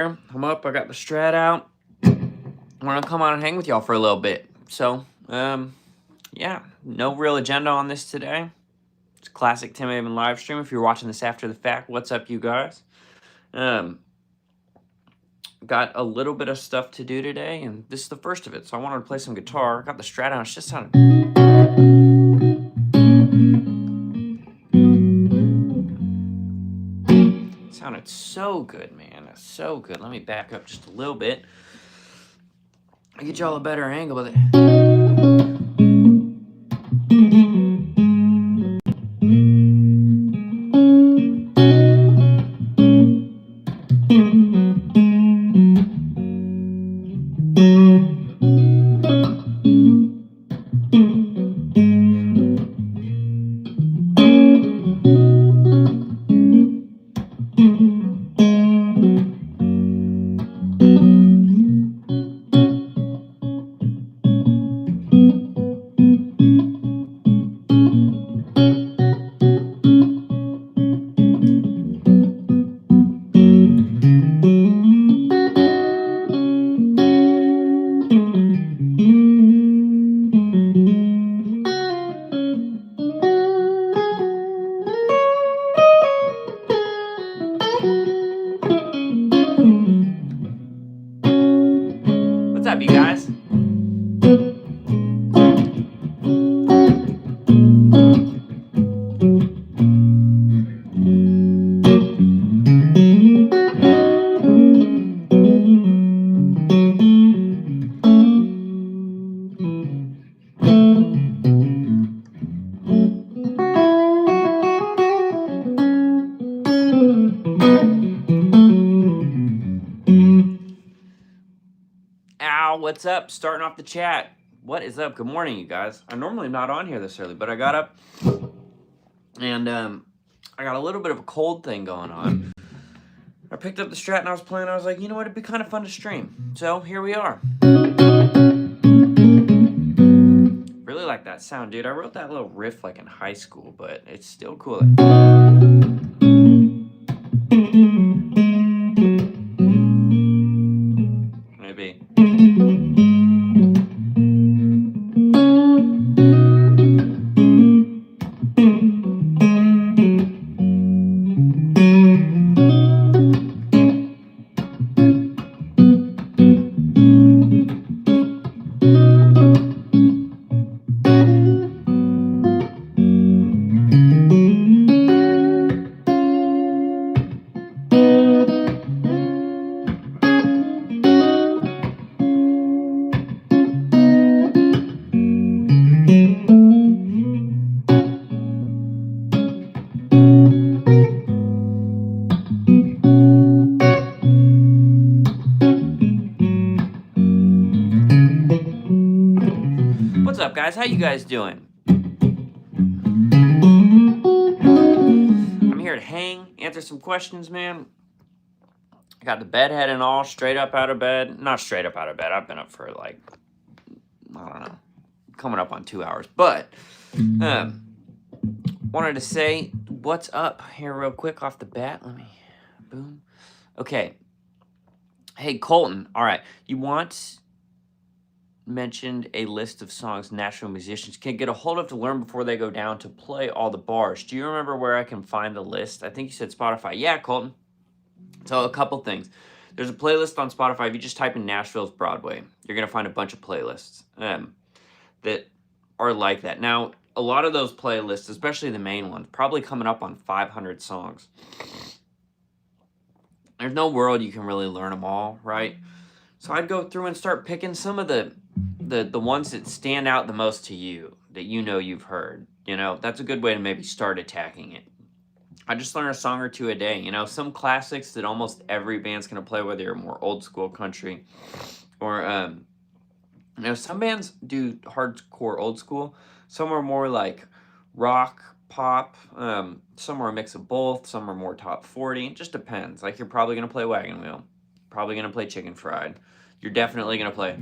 I'm up. I got the Strat out. I'm gonna come on and hang with y'all for a little bit. So, yeah, no real agenda on this today. It's a classic Tim Avon live stream. If you're watching this after the fact, what's up, you guys? Got a little bit of stuff to do today, and this is the first of it. So I wanted to play some guitar. Got the Strat out. It's just sounded. Sounded so good, man. It's so good. Let me back up just a little bit. I get y'all a better angle with it. What's up, you guys? What's up? Starting off the chat. What is up? Good morning, you guys. I'm normally not on here this early, but I got up and I got a little bit of a cold thing going on. I picked up the Strat and I was playing. I was like, you know what? It'd be kind of fun to stream. So here we are. Really like that sound, dude. I wrote that little riff like in high school, but it's still cool. Maybe. What's up, guys? How you guys doing? I'm here to hang, answer some questions, man. I got the bed head and all, straight up out of bed. Not straight up out of bed. I've been up for like, I don't know, coming up on 2 hours. But wanted to say what's up here real quick off the bat. Let me, boom. Okay. Hey, Colton. All right. You once mentioned a list of songs Nashville musicians can get a hold of to learn before they go down to play all the bars. Do you remember where I can find the list? I think you said Spotify. Yeah, Colton. So a couple things. There's a playlist on Spotify. If you just type in Nashville's Broadway, you're going to find a bunch of playlists that are like that. Now, a lot of those playlists, especially the main ones, probably coming up on 500 songs. There's no world you can really learn them all, right? So I'd go through and start picking some of the ones that stand out the most to you, that you know you've heard. You know, that's a good way to maybe start attacking it. I just learn a song or two a day. You know, some classics that almost every band's going to play, whether you're more old school country or, you know, some bands do hardcore old school. Some are more like rock, pop. Some are a mix of both. Some are more top 40. It just depends. Like, you're probably going to play Wagon Wheel. Probably going to play Chicken Fried. You're definitely going to play.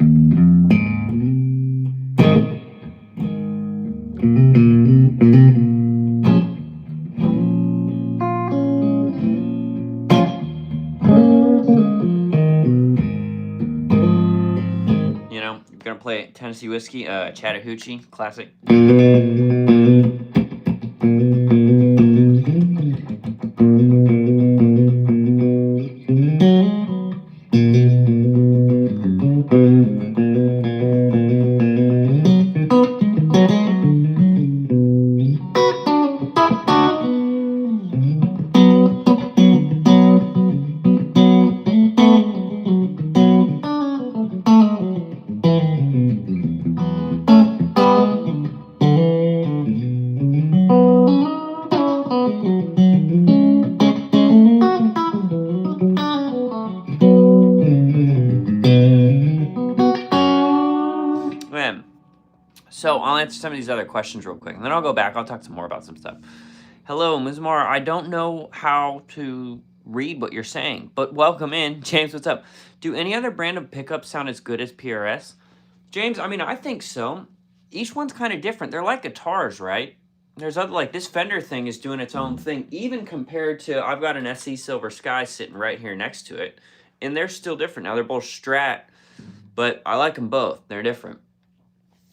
gonna play Tennessee Whiskey, Chattahoochee, classic. So I'll answer some of these other questions real quick, and then I'll go back. I'll talk some more about some stuff. Hello, Ms. Mara. I don't know how to read what you're saying, but welcome in. James, what's up? Do any other brand of pickups sound as good as PRS? James, I mean, I think so. Each one's kind of different. They're like guitars, right? There's other, like this Fender thing is doing its own thing, even compared to, I've got an SE Silver Sky sitting right here next to it, and they're still different. Now, they're both Strat, but I like them both. They're different.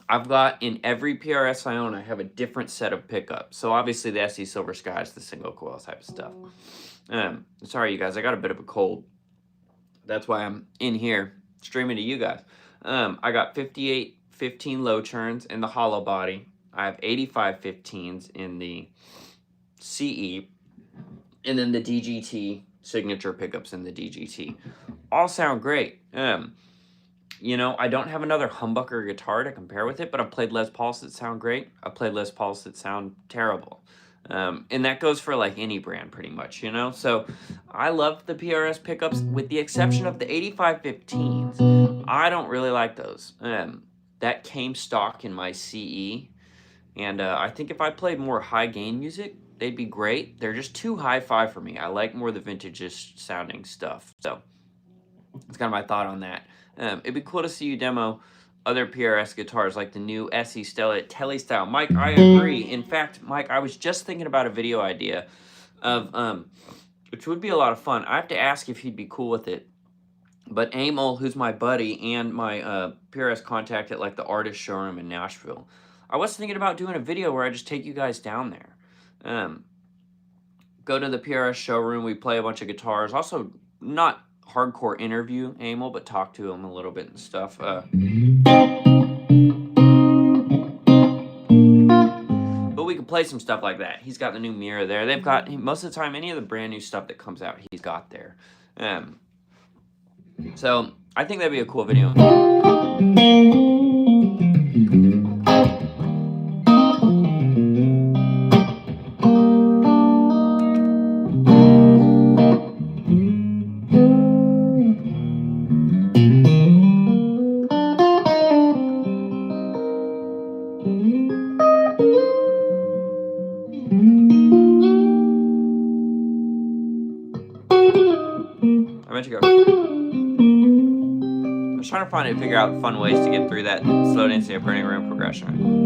I've got, in every PRS I own, I have a different set of pickups. So obviously the SE Silver Sky is the single coil type of stuff. Sorry, you guys, I got a bit of a cold. That's why I'm in here streaming to you guys. I got 5815 low turns in the Hollowbody. I have 8515s in the CE. And then the DGT signature pickups in the DGT. All sound great. You know, I don't have another humbucker guitar to compare with it, but I've played Les Pauls that sound great. I've played Les Pauls that sound terrible. And that goes for like any brand pretty much, you know? So I love the PRS pickups with the exception of the 8515s. I don't really like those. That came stock in my CE. And I think if I played more high gain music, they'd be great. They're just too hi-fi for me. I like more the vintage sounding stuff. So that's kind of my thought on that. It'd be cool to see you demo other PRS guitars like the new SE Stella Telly style. Mike, I agree. In fact, Mike, I was just thinking about a video idea of, which would be a lot of fun. I have to ask if he'd be cool with it. But Emil, who's my buddy and my PRS contact at like the artist showroom in Nashville, I was thinking about doing a video where I just take you guys down there. Go to the PRS showroom. We play a bunch of guitars. Also, not hardcore interview Emil, but talk to him a little bit and stuff. But we can play some stuff like that. He's got the new mirror there. They've got, most of the time, any of the brand new stuff that comes out, he's got there. So I think that'd be a cool video. I was trying to figure out fun ways to get through that slow dancing burning room progression.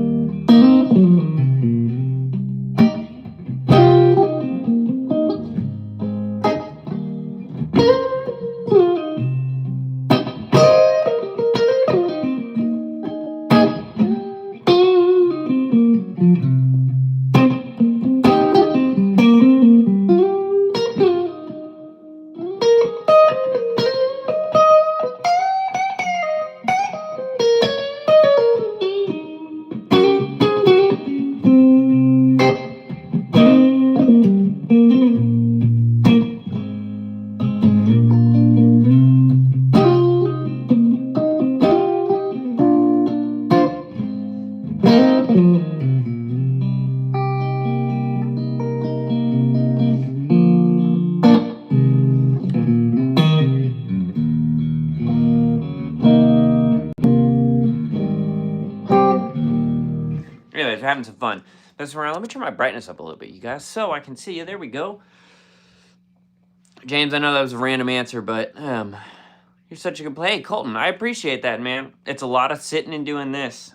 Anyways, we're having some fun. Messing around. Let me turn my brightness up a little bit, you guys, so I can see you. There we go. James, I know that was a random answer, but you're such a good player. Hey, Colton, I appreciate that, man. It's a lot of sitting and doing this.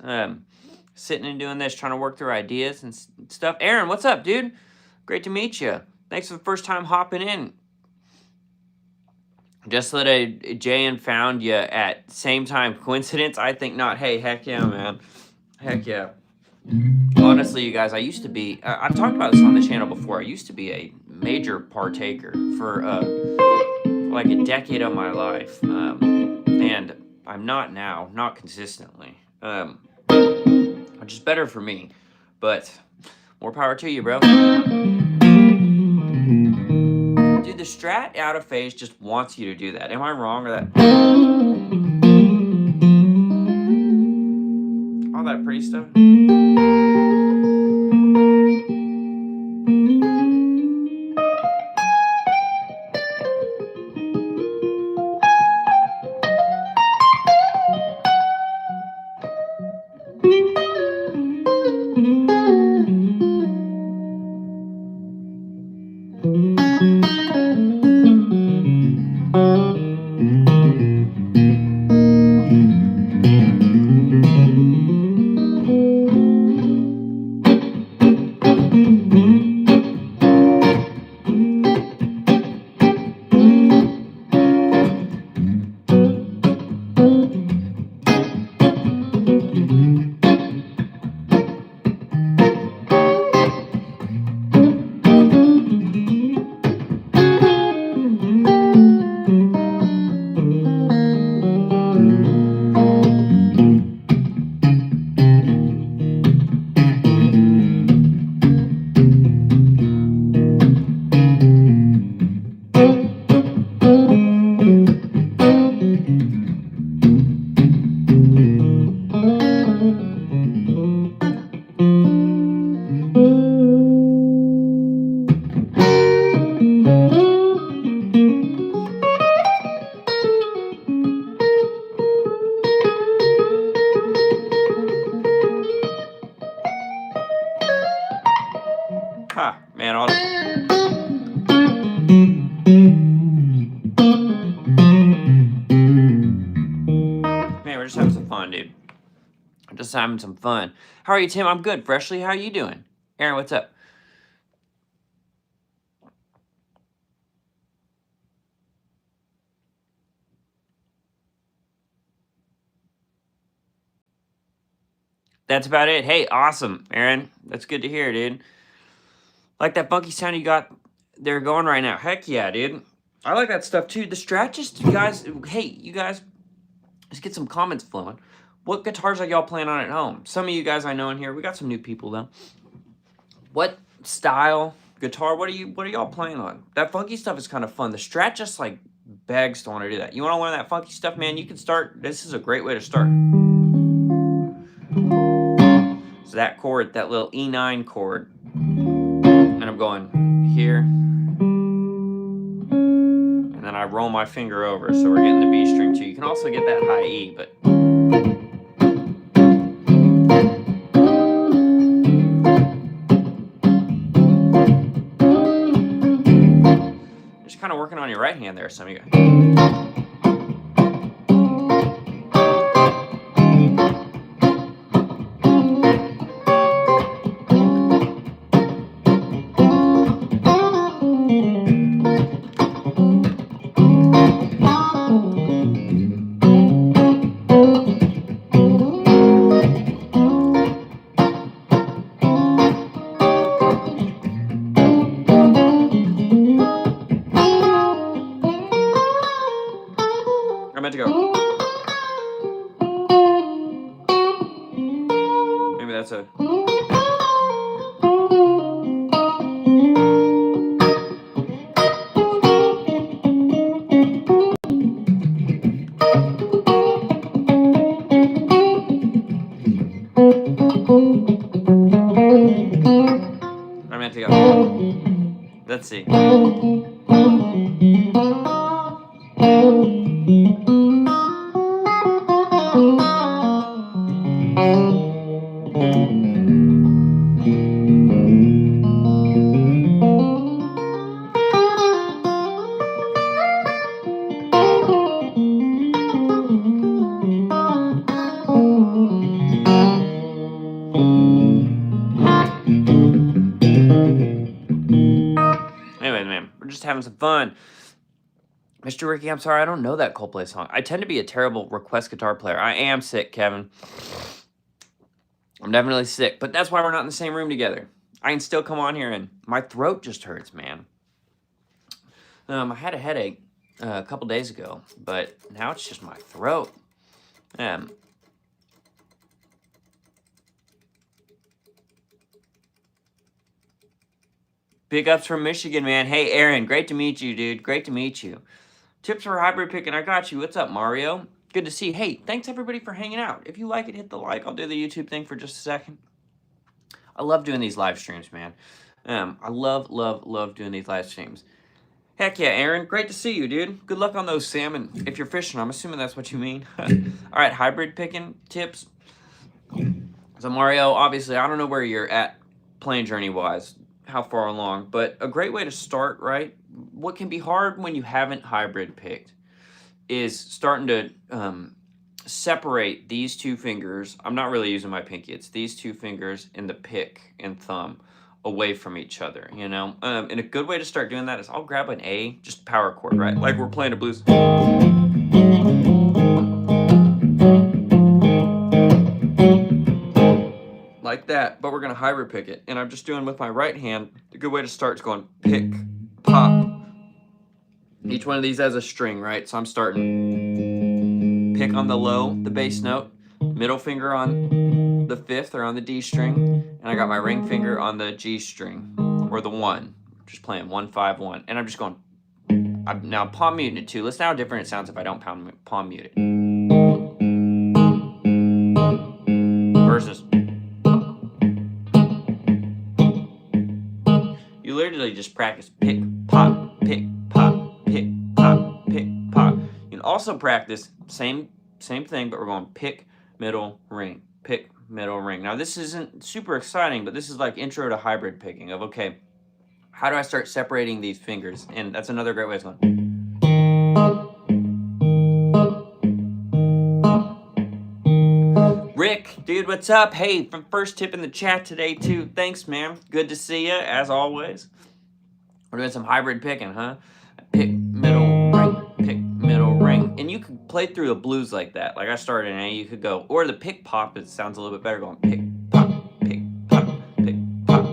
Sitting and doing this, trying to work through ideas and stuff. Aaron, what's up, dude? Great to meet you. Thanks for the first time hopping in. Just so that Jayan found you at same time. Coincidence? I think not. Hey, heck yeah, man. Heck yeah. Honestly, you guys, I used to be, I've talked about this on the channel before. I used to be a major partaker for like a decade of my life. And I'm not now, not consistently. Which is better for me. But more power to you, bro. Dude, the Strat out of phase just wants you to do that. Am I wrong or that? All that pretty stuff. Ha, man, all man, we're just having some fun, dude. Just having some fun. How are you, Tim? I'm good. Freshly, how are you doing? Aaron, what's up? That's about it. Hey, awesome, Aaron. That's good to hear, dude. Like that funky sound you got there going right now. Heck yeah, dude. I like that stuff too. The Strat just, you guys, hey, you guys, let's get some comments flowing. What guitars are y'all playing on at home? Some of you guys I know in here, we got some new people though. What style guitar? What are y'all playing on? That funky stuff is kind of fun. The Strat just like begs to want to do that. You want to learn that funky stuff, man? You can start. This is a great way to start. So that chord, that little E9 chord, and I'm going here, and then I roll my finger over, so we're getting the B string too. You can also get that high E, but just kind of working on your right hand there, some of you guys. I meant to go. Maybe that's a. I meant to go. Let's see. Anyway, man, we're just having some fun. Mr. Ricky, I'm sorry, I don't know that Coldplay song. I tend to be a terrible request guitar player. I am sick, Kevin. I'm definitely sick, but that's why we're not in the same room together. I can still come on here, and my throat just hurts, man. I had a headache a couple days ago, but now it's just my throat. Big ups from Michigan, man. Hey, Aaron, great to meet you, dude. Great to meet you. Tips for hybrid picking, I got you. What's up, Mario? Good to see you. Hey, thanks everybody for hanging out. If you like it, hit the like. I'll do the YouTube thing for just a second. I love doing these live streams, man. I love doing these live streams. Heck yeah, Aaron. Great to see you, dude. Good luck on those salmon. If you're fishing, I'm assuming that's what you mean. All right, hybrid picking tips. So Mario, obviously, I don't know where you're at plane journey-wise, how far along, but a great way to start, right? What can be hard when you haven't hybrid picked is starting to separate these two fingers. I'm not really using my pinky. It's these two fingers in the pick and thumb away from each other, you know? And a good way to start doing that is I'll grab an A, just power chord, right? Like we're playing a blues. Like that, but we're gonna hybrid pick it. And I'm just doing with my right hand. A good way to start is going pick, pop. Each one of these has a string, right? So I'm starting pick on the low, the bass note, middle finger on the fifth or on the D string, and I got my ring finger on the G string, or the one. Just playing 1, 5, 1. And I'm just going, I'm now palm muting it too. Listen how different it sounds if I don't palm mute it. Versus. You literally just practice pick, pop, pick, pop, pick, pop, pick, pop. You can also practice same thing, but we're going pick, middle, ring, pick, middle, ring. Now this isn't super exciting, but this is like intro to hybrid picking of, okay, how do I start separating these fingers? And that's another great way of going. Rick, dude, what's up? Hey, from first tip in the chat today too. Thanks, man. Good to see you, as always. We're doing some hybrid picking, huh? Pick, middle, ring, pick, middle, ring. And you could play through the blues like that. Like I started in A, you could go, or the pick pop, it sounds a little bit better going pick, pop, pick, pop, pick, pop.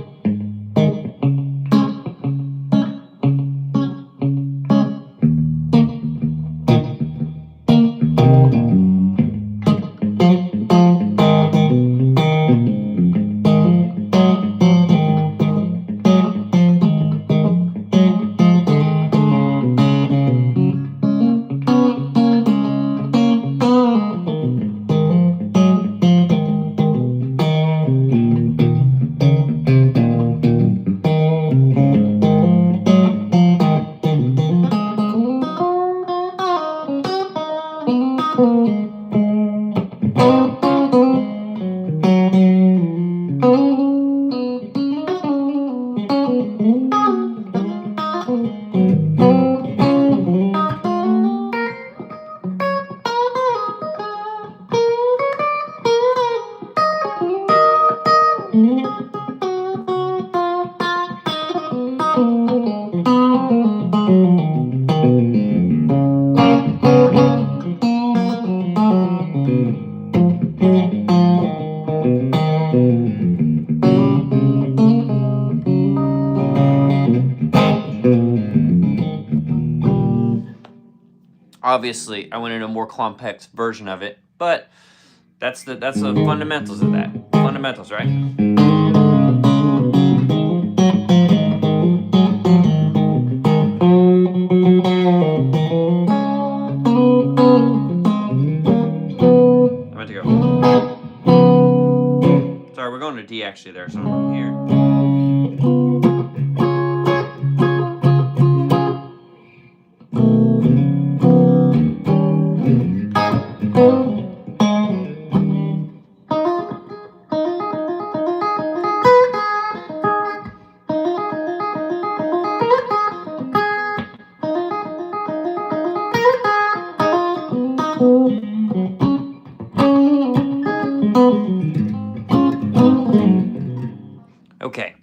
Obviously, I went in a more complex version of it, but that's the fundamentals of that. Fundamentals, right? I'm about to go. Sorry, we're going to D actually there, so I'm here. Okay.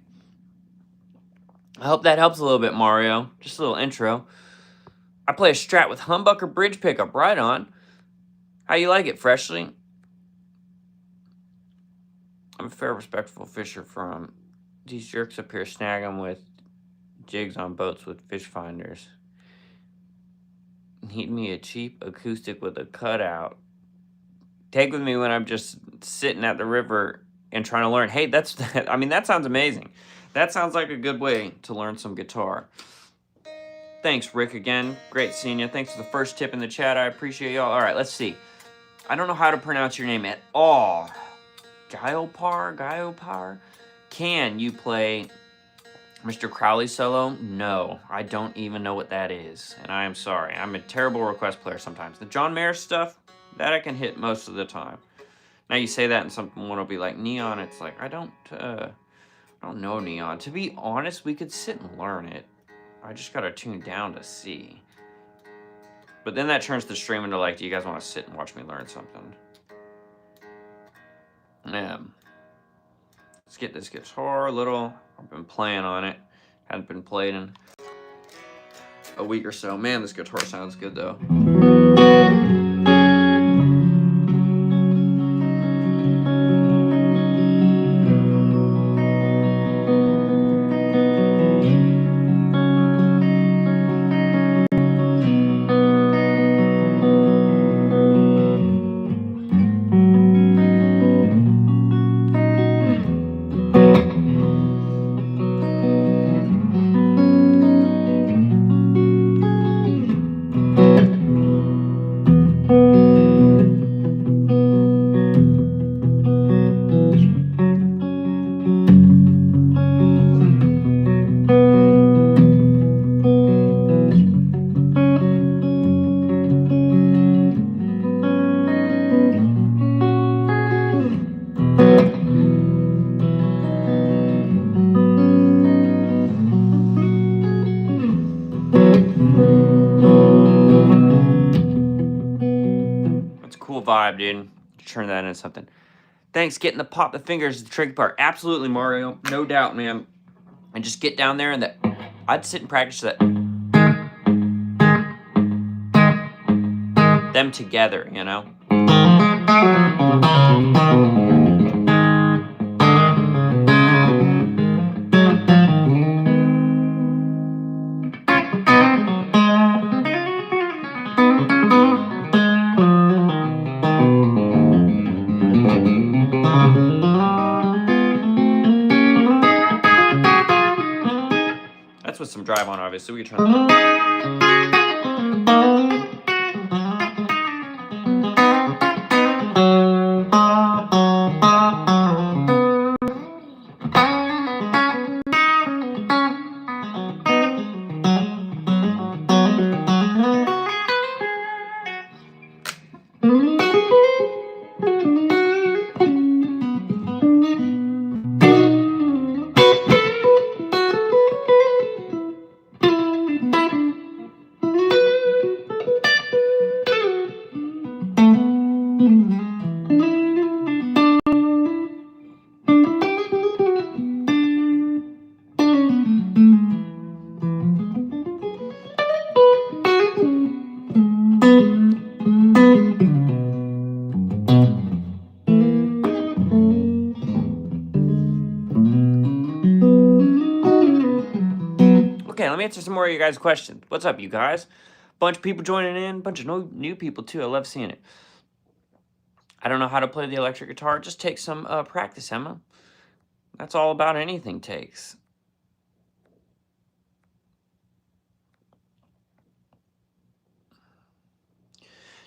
I hope that helps a little bit, Mario. Just a little intro. I play a Strat with humbucker bridge pickup. Right on. How you like it, Freshly? I'm a fair, respectful fisher from these jerks up here. Snag them with jigs on boats with fish finders. Need me a cheap acoustic with a cutout. Take with me when I'm just sitting at the river and trying to learn. Hey, I mean, that sounds amazing. That sounds like a good way to learn some guitar. Thanks, Rick, again. Great seeing you. Thanks for the first tip in the chat. I appreciate y'all. All right, let's see. I don't know how to pronounce your name at all. Gyopar? Can you play Mr. Crowley solo? No, I don't even know what that is, and I am sorry. I'm a terrible request player sometimes. The John Mayer stuff, that I can hit most of the time. Now you say that and someone will be like, Neon, it's like, I don't know Neon. To be honest, we could sit and learn it. I just gotta tune down to see. But then that turns the stream into like, do you guys want to sit and watch me learn something? Let's get this guitar a little. I've been playing on it. Hadn't been played in a week or so. Man, this guitar sounds good though. Vibe, dude. Turn that into something. Thanks, getting the pop the fingers is the tricky part. Absolutely, Mario. No doubt, man. And just get down there and I'd sit and practice that. Them together, you know? With some drive on, obviously. We can turn answer some more of your guys' questions. What's up, you guys? Bunch of people joining in, bunch of new people too. I love seeing it. I don't know how to play the electric guitar. Just take some practice, Emma. That's all about anything takes.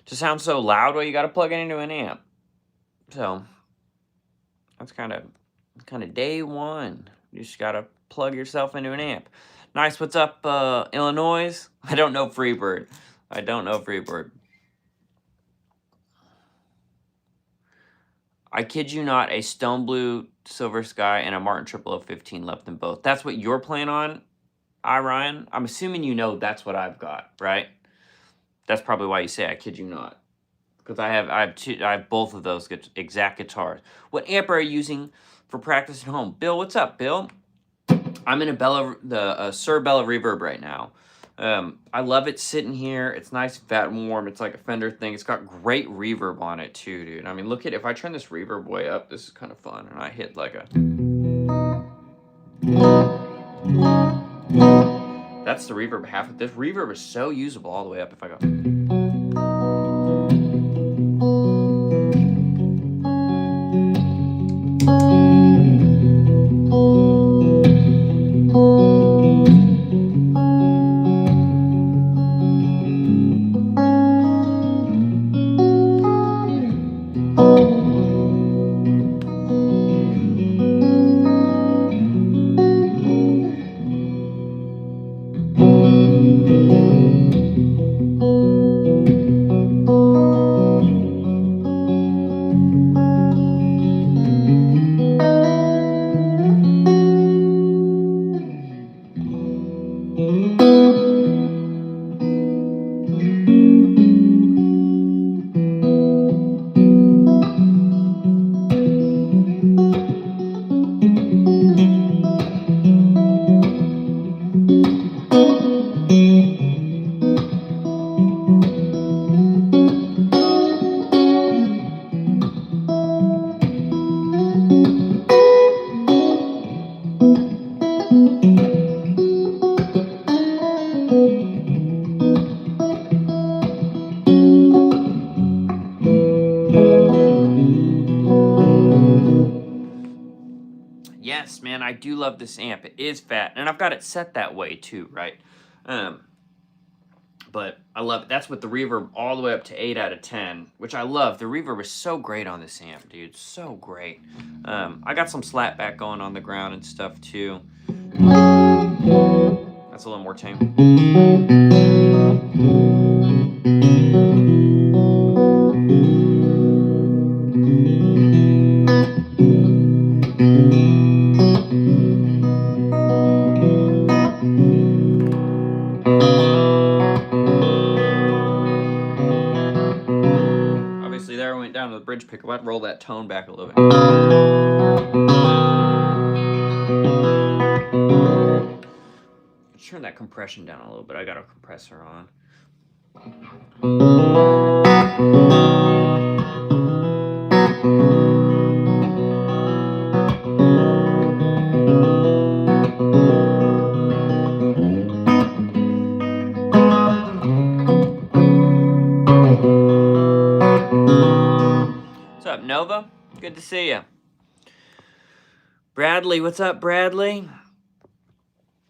To sound so loud, well, you got to plug it into an amp. So that's kind of day one. You just got to plug yourself into an amp. Nice. What's up, Illinois? I don't know Freebird. I kid you not, a Stone Blue Silver Sky and a Martin 0015 left them both. That's what you're playing on, Ryan? I'm assuming you know that's what I've got, right? That's probably why you say I kid you not. Because I have both of those exact guitars. What amp are you using for practice at home? Bill, what's up, Bill? I'm in a Sir Bella Reverb right now. I love it sitting here. It's nice, fat, and warm. It's like a Fender thing. It's got great reverb on it too, dude. I mean, look at, if I turn this reverb way up, this is kind of fun. And I hit like a... That's the reverb half of this. Reverb is so usable all the way up if I go... Yes, man, I do love this amp. It is fat, and I've got it set that way too, right? But I love it. That's with the reverb all the way up to 8 out of 10, which I love. The reverb is so great on this amp, dude. So great. I got some slapback going on the ground and stuff too. That's a little more tame. Obviously there I went down to the bridge pickup. I'd roll that tone back a little bit. Let's turn that compression down a little bit. I got a compressor on. What's up, Nova? Good to see you. Bradley, what's up, Bradley?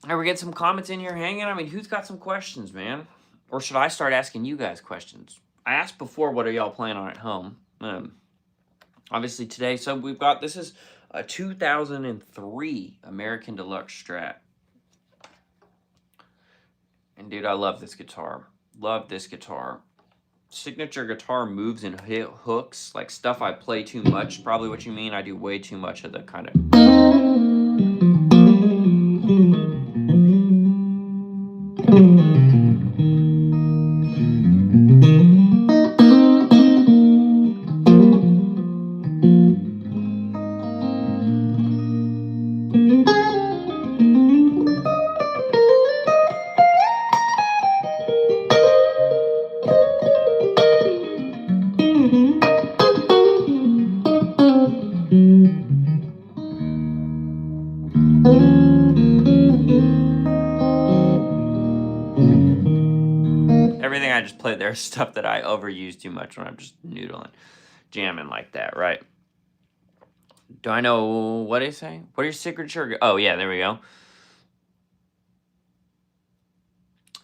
Are we getting some comments in here hanging? I mean, who's got some questions, man? Or should I start asking you guys questions? I asked before, what are y'all playing on at home? Obviously today, so we've got, this is a 2003 American Deluxe Strat. And dude, I love this guitar. Love this guitar. Signature guitar moves and hooks, like stuff I play too much, probably what you mean. I do way too much of the kind of... Everything I just played there is stuff that I overuse too much when I'm just noodling, jamming like that, right? Do I know what do you say? What are your signature? Oh yeah, there we go.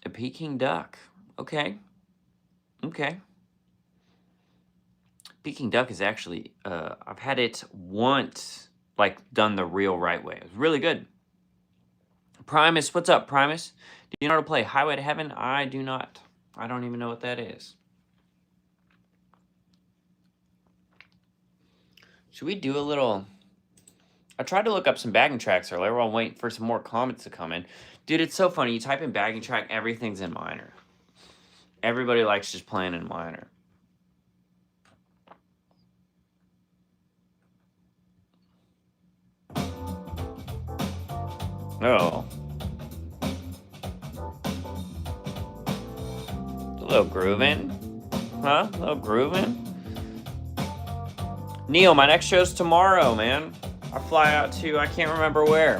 A Peking duck. Okay. Okay. Peking duck is actually, I've had it once, like done the real right way. It was really good. Primus, what's up, Primus? Do you know how to play Highway to Heaven? I do not. I don't even know what that is. Should we do a little... I tried to look up some backing tracks earlier while I'm waiting for some more comments to come in. Dude, it's so funny. You type in backing track, everything's in minor. Everybody likes just playing in minor. Oh. little grooving. Huh? A little grooving. Neil, my next show's tomorrow, man. I fly out to, I can't remember where.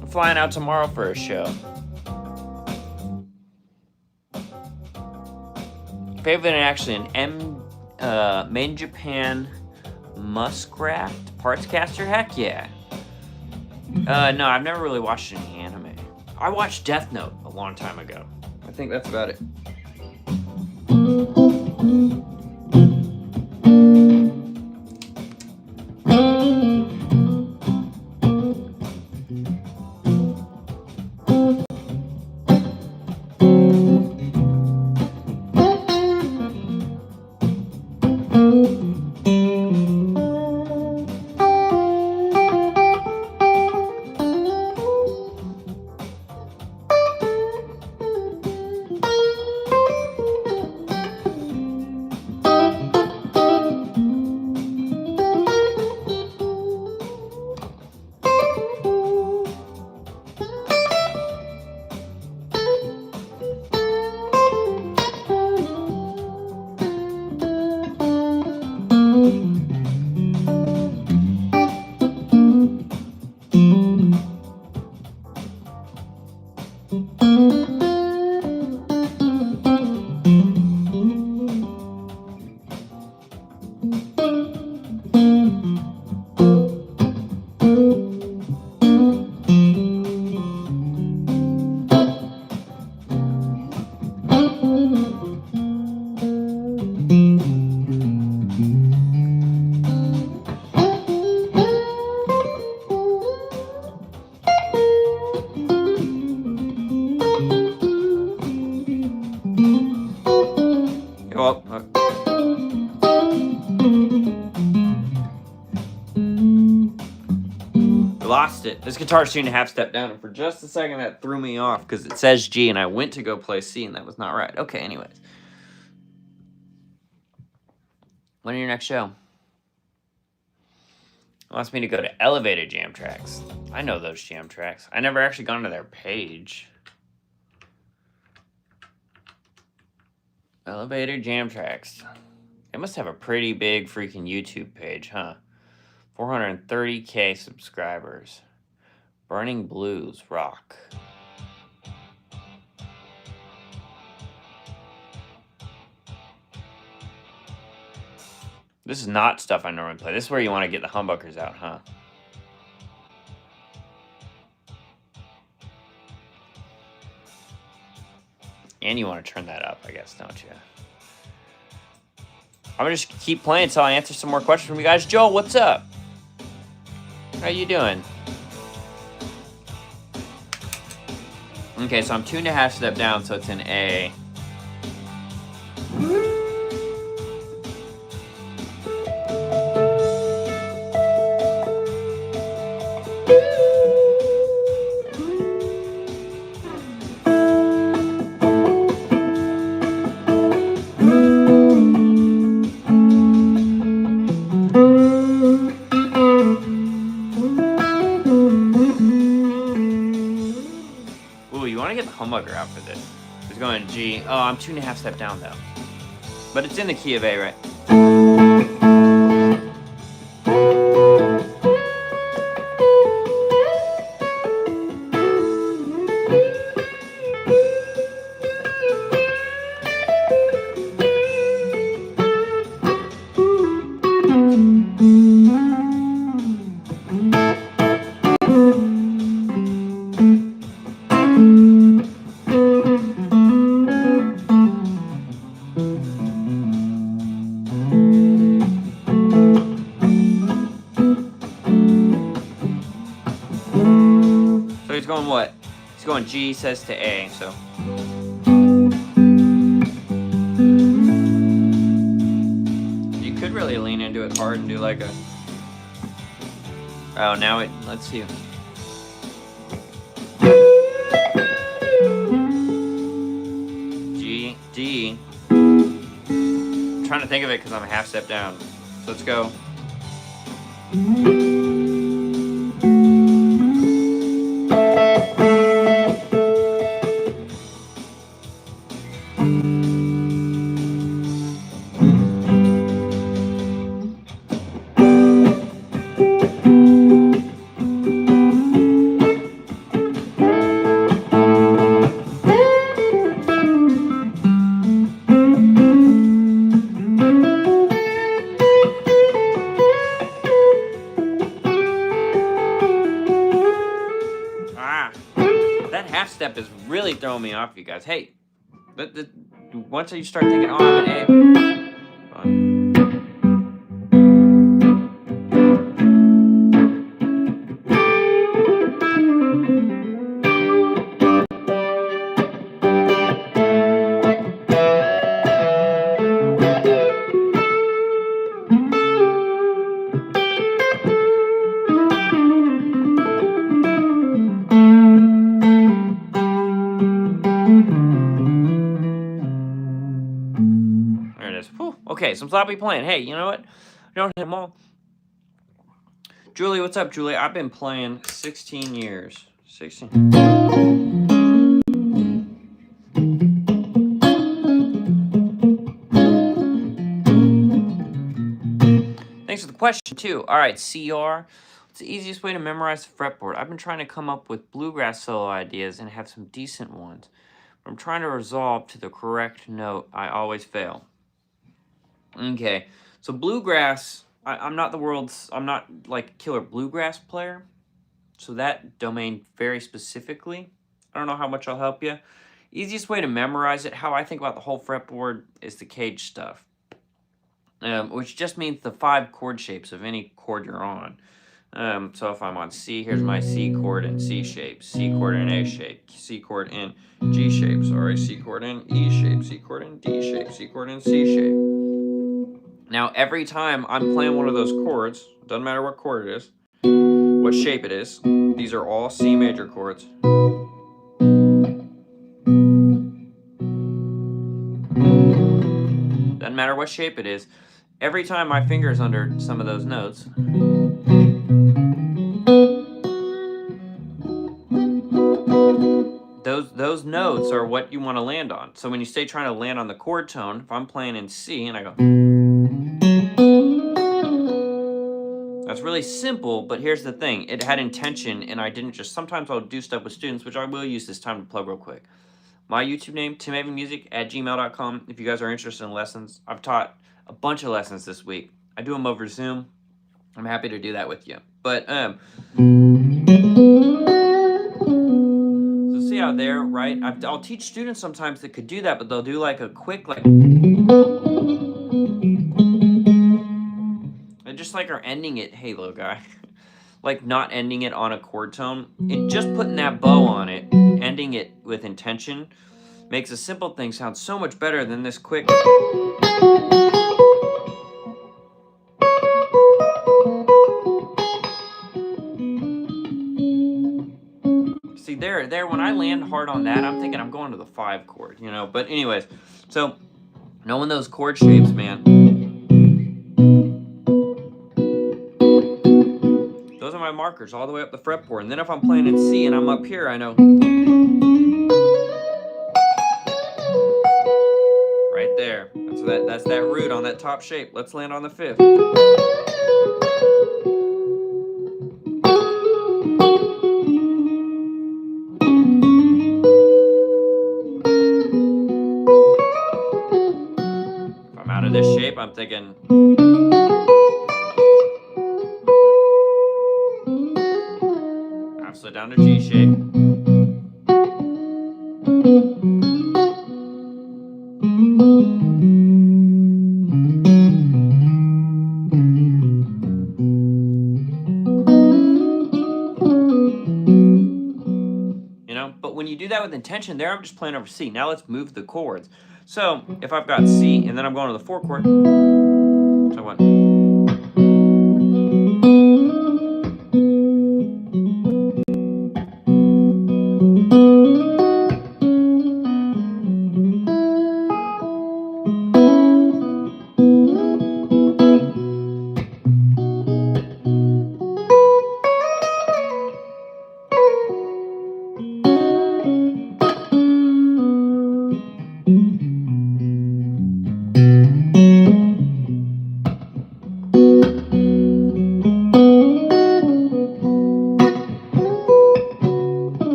I'm flying out tomorrow for a show. Favorite actually an made in Japan muskrat parts caster? Heck yeah. No, I've never really watched any anime. I watched Death Note a long time ago. I think that's about it. Lost it. This guitar's tuned to half step down, and for just a second that threw me off because it says G and I went to go play C and that was not right. Okay, anyways. When are your next show? It wants me to go to Elevated Jam Tracks. I know those jam tracks. I never actually gone to their page. Elevated Jam Tracks. They must have a pretty big freaking YouTube page, huh? 430K subscribers. Burning Blues Rock. This is not stuff I normally play. This is where you want to get the humbuckers out, huh? And you want to turn that up, I guess, don't you? I'm going to just keep playing until I answer some more questions from you guys. Joel, what's up? How you doing? Okay, so I'm tuned to half step down, so it's in A. Humbucker out for this. It's going G. Oh, I'm 2.5 step down though. But it's in the key of A, right? G says to A, so. You could really lean into it hard and do like a. Oh, now it. Let's see. G, D. I'm trying to think of it because I'm a half step down. So let's go. step is really throwing me off, you guys. Hey, once you start thinking, oh, I'm an A. There it is. Whew. Okay, some sloppy playing. Hey, you know what? Don't hit them all. Julie, what's up, Julie? I've been playing 16 years. 16. Thanks for the question, too. All right, CR. What's the easiest way to memorize the fretboard? I've been trying to come up with bluegrass solo ideas and have some decent ones. But I'm trying to resolve to the correct note. I always fail. Okay, so bluegrass, I'm not like a killer bluegrass player. So that domain very specifically, I don't know how much I'll help you. Easiest way to memorize it, how I think about the whole fretboard is the cage stuff. Which just means the 5 chord shapes of any chord you're on. So if I'm on C, here's my C chord in C shape, C chord in A shape, C chord in G shape, sorry, C chord in E shape, C chord in D shape, C chord in C shape. Now every time I'm playing one of those chords, doesn't matter what chord it is, what shape it is, these are all C major chords. Doesn't matter what shape it is. Every time my finger's under some of those notes, those notes are what you want to land on. So when you stay trying to land on the chord tone, if I'm playing in C and I go, that's really simple, but here's the thing. It had intention, and I didn't just, sometimes I'll do stuff with students, which I will use this time to plug real quick. My YouTube name, timhavenmusic@gmail.com. If you guys are interested in lessons, I've taught a bunch of lessons this week. I do them over Zoom. I'm happy to do that with you. But, so see how there, right? I'll teach students sometimes that could do that, but they'll do like a quick, like, they just like are ending it, hey, little guy. Like not ending it on a chord tone. And just putting that bow on it, ending it with intention, makes a simple thing sound so much better than this quick. See, there, when I land hard on that, I'm thinking I'm going to the 5 chord, you know? But anyways, so knowing those chord shapes, man, those are my markers all the way up the fretboard. And then if I'm playing in C and I'm up here, I know right there. That's that root on that top shape. Let's land on the 5th. If I'm out of this shape, I'm thinking half slid down to G shape. But when you do that with intention, there I'm just playing over C. Now let's move the chords. So if I've got C and then I'm going to the 4 chord, so I went.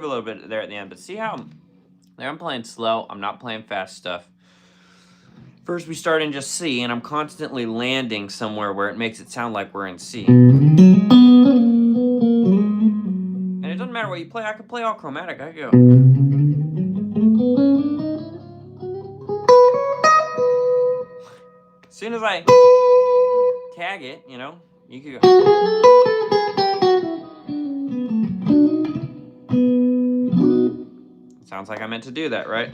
groove a little bit there at the end, but see how there I'm playing slow. I'm not playing fast stuff. First we start in just C, and I'm constantly landing somewhere where it makes it sound like we're in C. And it doesn't matter what you play. I could play all chromatic. I could go. As soon as I tag it, you know, you could go. Sounds like I meant to do that, right?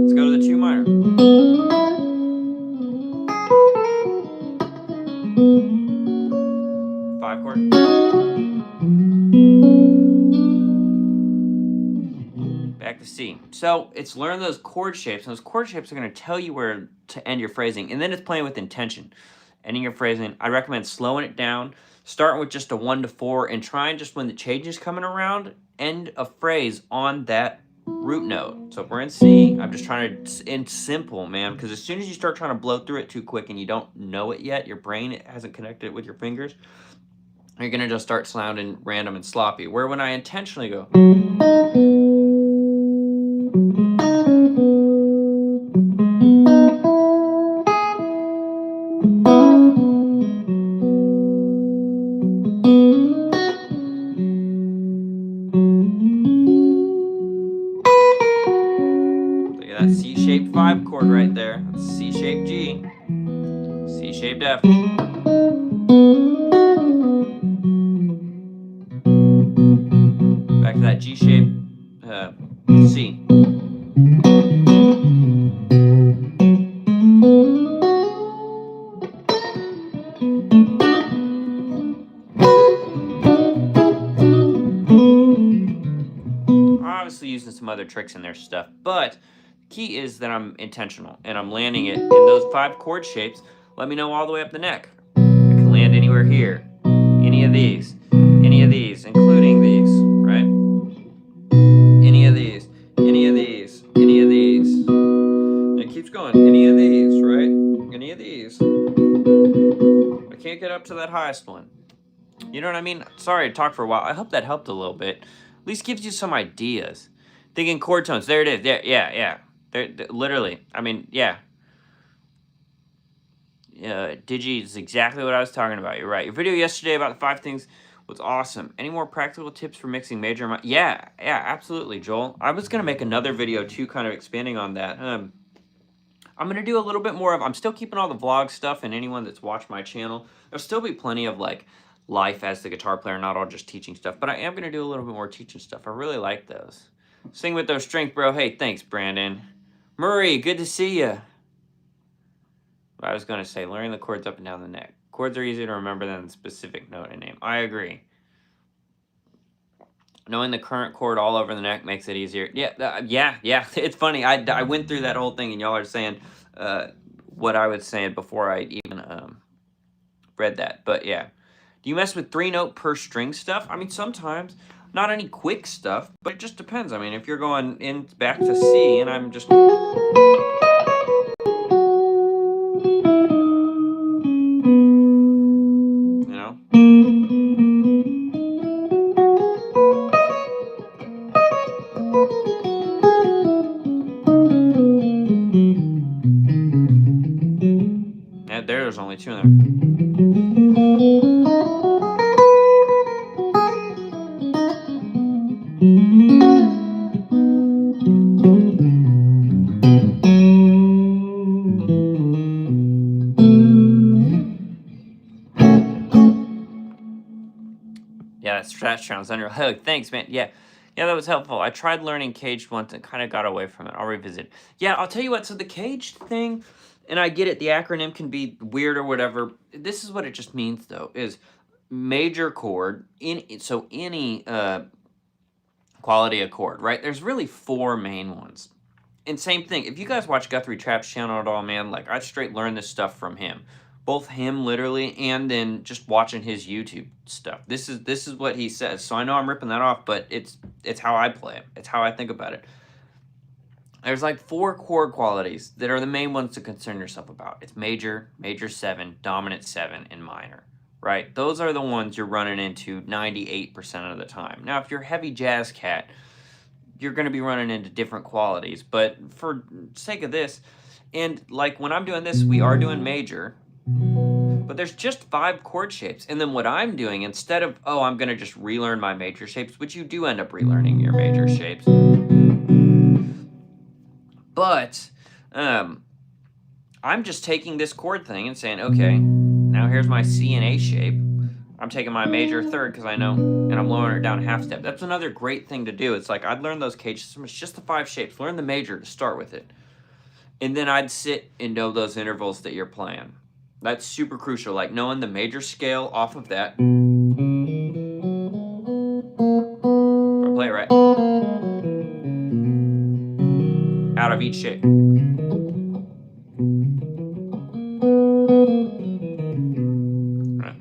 Let's go to the 2 minor. Five chord. Back to C. So it's learn those chord shapes, and those chord shapes are going to tell you where to end your phrasing, and then it's playing with intention. Ending your phrasing, I recommend slowing it down, starting with just a 1 to 4, and trying just when the change is coming around, end a phrase on that root note. So if we're in C, I'm just trying to end simple, man, because as soon as you start trying to blow through it too quick and you don't know it yet, your brain hasn't connected it with your fingers, you're going to just start sounding random and sloppy. Where when I intentionally go, look at that C-shaped 5 chord right there. That's C-shaped G, C-shaped F. Back to that G-shaped C. Obviously using some other tricks in their stuff, but the key is that I'm intentional and I'm landing it in those 5 chord shapes. Let me know all the way up the neck. I can land anywhere here, any of these, including these, right? Any of these, any of these, any of these. And it keeps going, any of these, right? Any of these. I can't get up to that highest one. You know what I mean? Sorry to talk for a while. I hope that helped a little bit. At least gives you some ideas. Thinking chord tones. There it is. There, yeah. There, literally. I mean, yeah. Digi is exactly what I was talking about. You're right. Your video yesterday about the 5 things was awesome. Any more practical tips for mixing major and minor? Yeah, absolutely, Joel. I was going to make another video, too, kind of expanding on that. I'm going to do a little bit more of... I'm still keeping all the vlog stuff, and anyone that's watched my channel, there'll still be plenty of, like, life as the guitar player, not all just teaching stuff. But I am going to do a little bit more teaching stuff. I really like those. Sing with those strength, bro. Hey, thanks, Brandon. Murray, good to see you. I was going to say, learning the chords up and down the neck. Chords are easier to remember than the specific note and name. I agree. Knowing the current chord all over the neck makes it easier. Yeah. It's funny. I went through that whole thing, and y'all are saying what I was saying before I even read that. But, yeah. Do you mess with 3-note per string stuff? I mean, sometimes. Not any quick stuff, but it just depends. I mean, if you're going in back to C, and I'm just... There's only 2 in there. Yeah, that stretch sounds unreal. Hey, thanks, man. Yeah, that was helpful. I tried learning caged once and kind of got away from it. I'll revisit. Yeah, I'll tell you what. So the caged thing, and I get it. The acronym can be weird or whatever. This is what it just means, though, is major chord. So any quality of chord, right? There's really 4 main ones. And same thing. If you guys watch Guthrie Trapp's channel at all, man, like I straight learned this stuff from him. both him literally and then just watching his YouTube stuff. This is what he says. So I know I'm ripping that off, but it's how I play it. It's how I think about it. There's like 4 chord qualities that are the main ones to concern yourself about. It's major, major 7, dominant 7, and minor, right? Those are the ones you're running into 98% of the time. Now, if you're a heavy jazz cat, you're going to be running into different qualities. But for sake of this, and like when I'm doing this, we are doing major, but there's just 5 chord shapes. And then what I'm doing, instead of, oh, I'm going to just relearn my major shapes, which you do end up relearning your major shapes. But I'm just taking this chord thing and saying, okay, now here's my C and A shape. I'm taking my major 3rd because I know, and I'm lowering it down half step. That's another great thing to do. It's like I'd learn those cage systems, just the 5 shapes. Learn the major to start with it. And then I'd sit and know those intervals that you're playing. That's super crucial, like knowing the major scale off of that. If I play it right. Out of each shape. Right.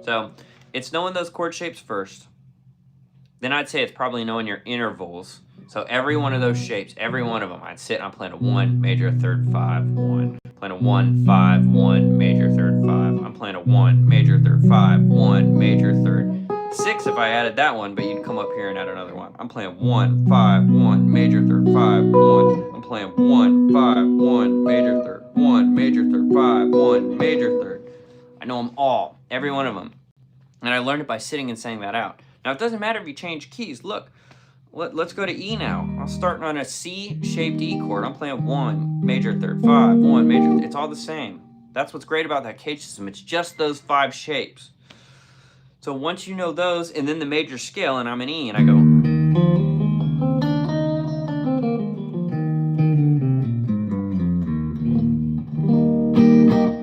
So it's knowing those chord shapes first. Then I'd say it's probably knowing your intervals. So every one of those shapes, every one of them, I'd sit and I'm playing a 1, major 3rd 5, 1. Playing a 1, 5, 1, major 3rd 5. I'm playing a 1, major 3rd 5, 1, major 3rd 6 if I added that one, but you'd come up here and add another one. I'm playing 1, 5, 1, major 3rd 5, 1. I'm playing 1, 5, 1, major 3rd, 1, major 3rd 5, 1, major 3rd. I know them all, every one of them. And I learned it by sitting and saying that out. Now, it doesn't matter if you change keys. Look, let's go to E now. I'll start on a C-shaped E chord. I'm playing 1, major 3rd 5, 1, major. It's all the same. That's what's great about that cage system. It's just those 5 shapes. So once you know those, and then the major scale, and I'm in E, and I go.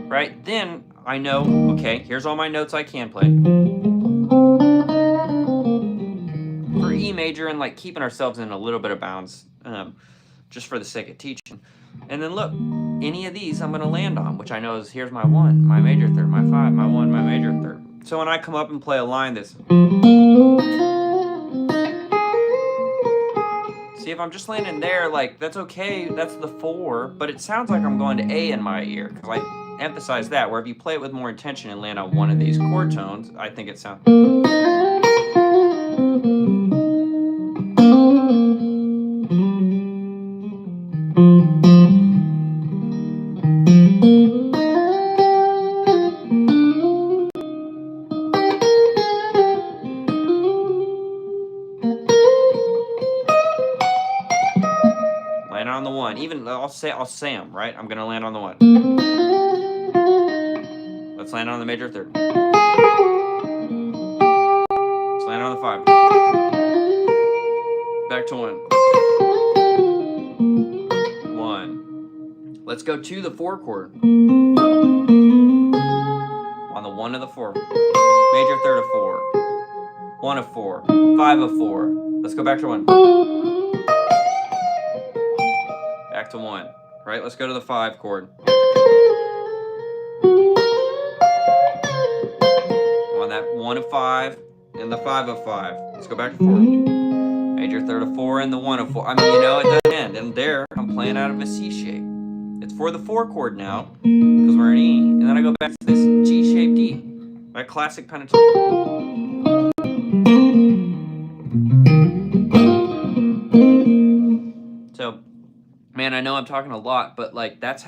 Right? Then I know, okay, here's all my notes I can play. For E major and like keeping ourselves in a little bit of bounds, just for the sake of teaching. And then look, any of these I'm going to land on, which I know is here's my 1, my major 3rd, my 5, my 1, my major 3rd. So when I come up and play a line that's... See, if I'm just landing there, like, that's okay, that's the 4, but it sounds like I'm going to A in my ear, because I emphasize that, where if you play it with more intention and land on one of these chord tones, I think it sounds... Land on the 1. Even I'll say them, right? I'm gonna land on the 1. Let's land on the major 3rd. Let's land on the 5. Back to 1. 1. Let's go to the 4 chord. On the 1 of the 4. Major 3rd of 4. 1 of 4. 5 of 4. Let's go back to 1. Back to 1. Right? Let's go to the 5 chord. On that 1 of 5 and the 5 of 5. Let's go back to 4. Major 3rd of 4 and the 1 of 4. I mean, you know, it doesn't end. And there, I'm playing out of a C shape. It's for the 4 chord now, because we're in E. And then I go back to this G-shaped D. My classic pentatonic. So, man, I know I'm talking a lot, but like that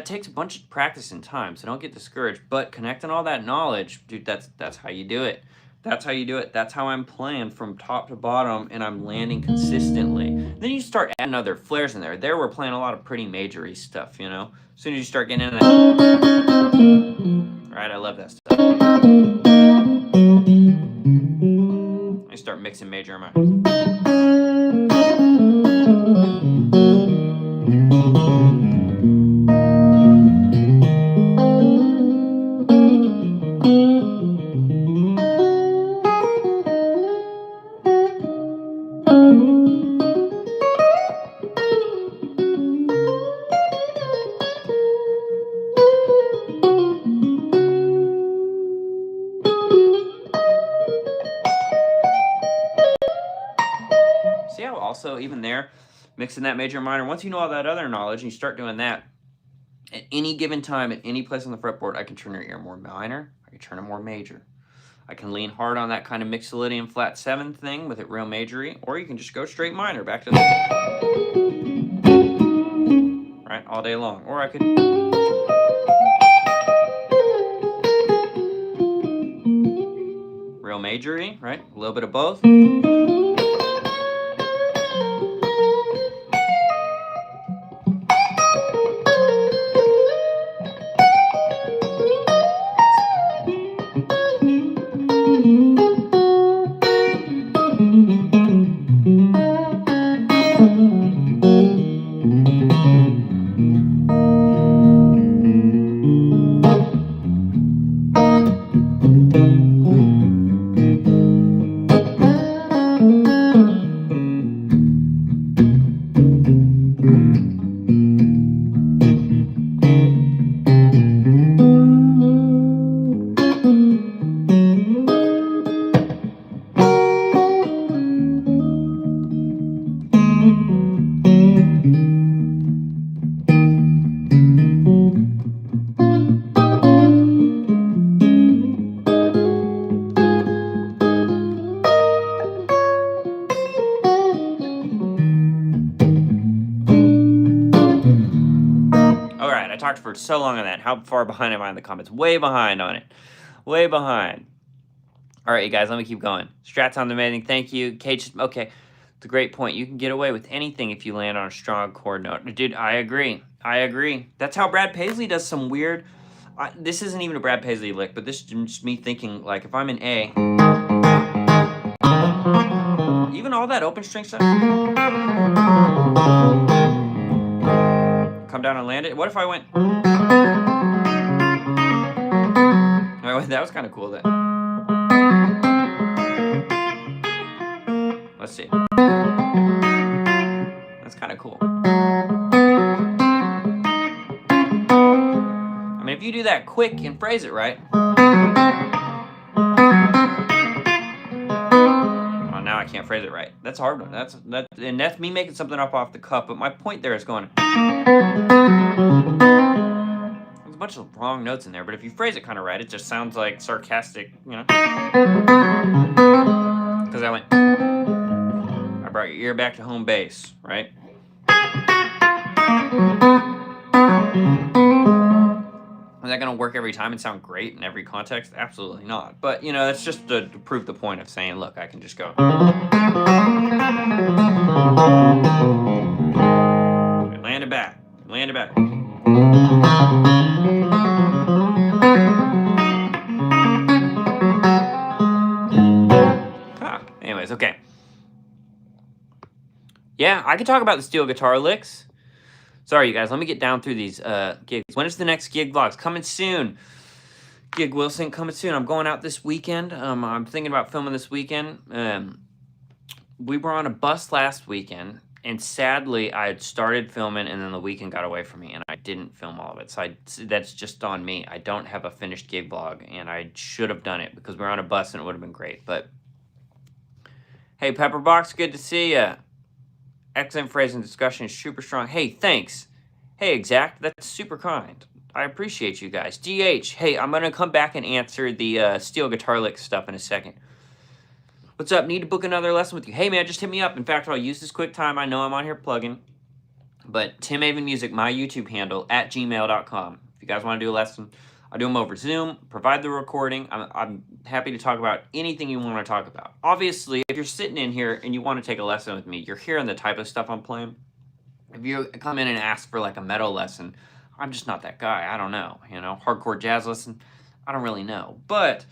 takes a bunch of practice and time, so don't get discouraged. But connecting all that knowledge, dude, that's how you do it. That's how you do it. That's how I'm playing from top to bottom, and I'm landing consistently. Then you start adding other flares in there. There we're playing a lot of pretty majory stuff, you know? As soon as you start getting into that. Alright, I love that stuff. I start mixing major and minor. also, even there, mixing that major and minor. Once you know all that other knowledge and you start doing that, at any given time, at any place on the fretboard, I can turn your ear more minor, I can turn it more major. I can lean hard on that kind of mixolydian flat 7 thing with it real majory, or you can just go straight minor, back to the... right, all day long. Or I could... real majory, right, a little bit of both. Talked for so long on that. How far behind am I in the comments? Way behind on it. Way behind. All right, you guys, let me keep going. Strats sound amazing. Thank you. Kate, okay. It's a great point. You can get away with anything if you land on a strong chord note. Dude, I agree. I agree. That's how Brad Paisley does some weird... this isn't even a Brad Paisley lick, but this is just me thinking, like, if I'm in A... even all that open string stuff... come down and land it. What if I went... that was kind of cool then. Let's see. That's kind of cool. I mean, if you do that quick and phrase it right... oh, now I can't phrase it right. That's a hard one. That's me making something up off the cuff, but my point there is going... there's a bunch of wrong notes in there, but if you phrase it kind of right, it just sounds like sarcastic, you know? Because I brought your ear back to home base, right? Is that going to work every time and sound great in every context? Absolutely not. But, you know, that's just to prove the point of saying, look, I can just go. Land it back. Land it back. Anyways, okay. Yeah, I could talk about the steel guitar licks. Sorry, you guys. Let me get down through these gigs. When is the next gig vlogs? Coming soon. Gig Wilson coming soon. I'm going out this weekend. I'm thinking about filming this weekend. We were on a bus last weekend, and sadly, I had started filming, and then the weekend got away from me, and I didn't film all of it. So that's just on me. I don't have a finished gig vlog, and I should have done it because we were on a bus, and it would have been great. But hey, Pepperbox, good to see ya. Excellent phrase and discussion is super strong. Hey, thanks. Hey, Exact, that's super kind. I appreciate you guys. DH, hey, I'm going to come back and answer the steel guitar lick stuff in a second. What's up? Need to book another lesson with you. Hey, man, just hit me up. In fact, I'll use this quick time. I know I'm on here plugging. But Tim Avon Music, my YouTube handle, @gmail.com. If you guys want to do a lesson, I'll do them over Zoom, provide the recording. I'm happy to talk about anything you want to talk about. Obviously, if you're sitting in here and you want to take a lesson with me, you're hearing the type of stuff I'm playing. If you come in and ask for like a metal lesson, I'm just not that guy. I don't know. You know, hardcore jazz lesson, I don't really know. But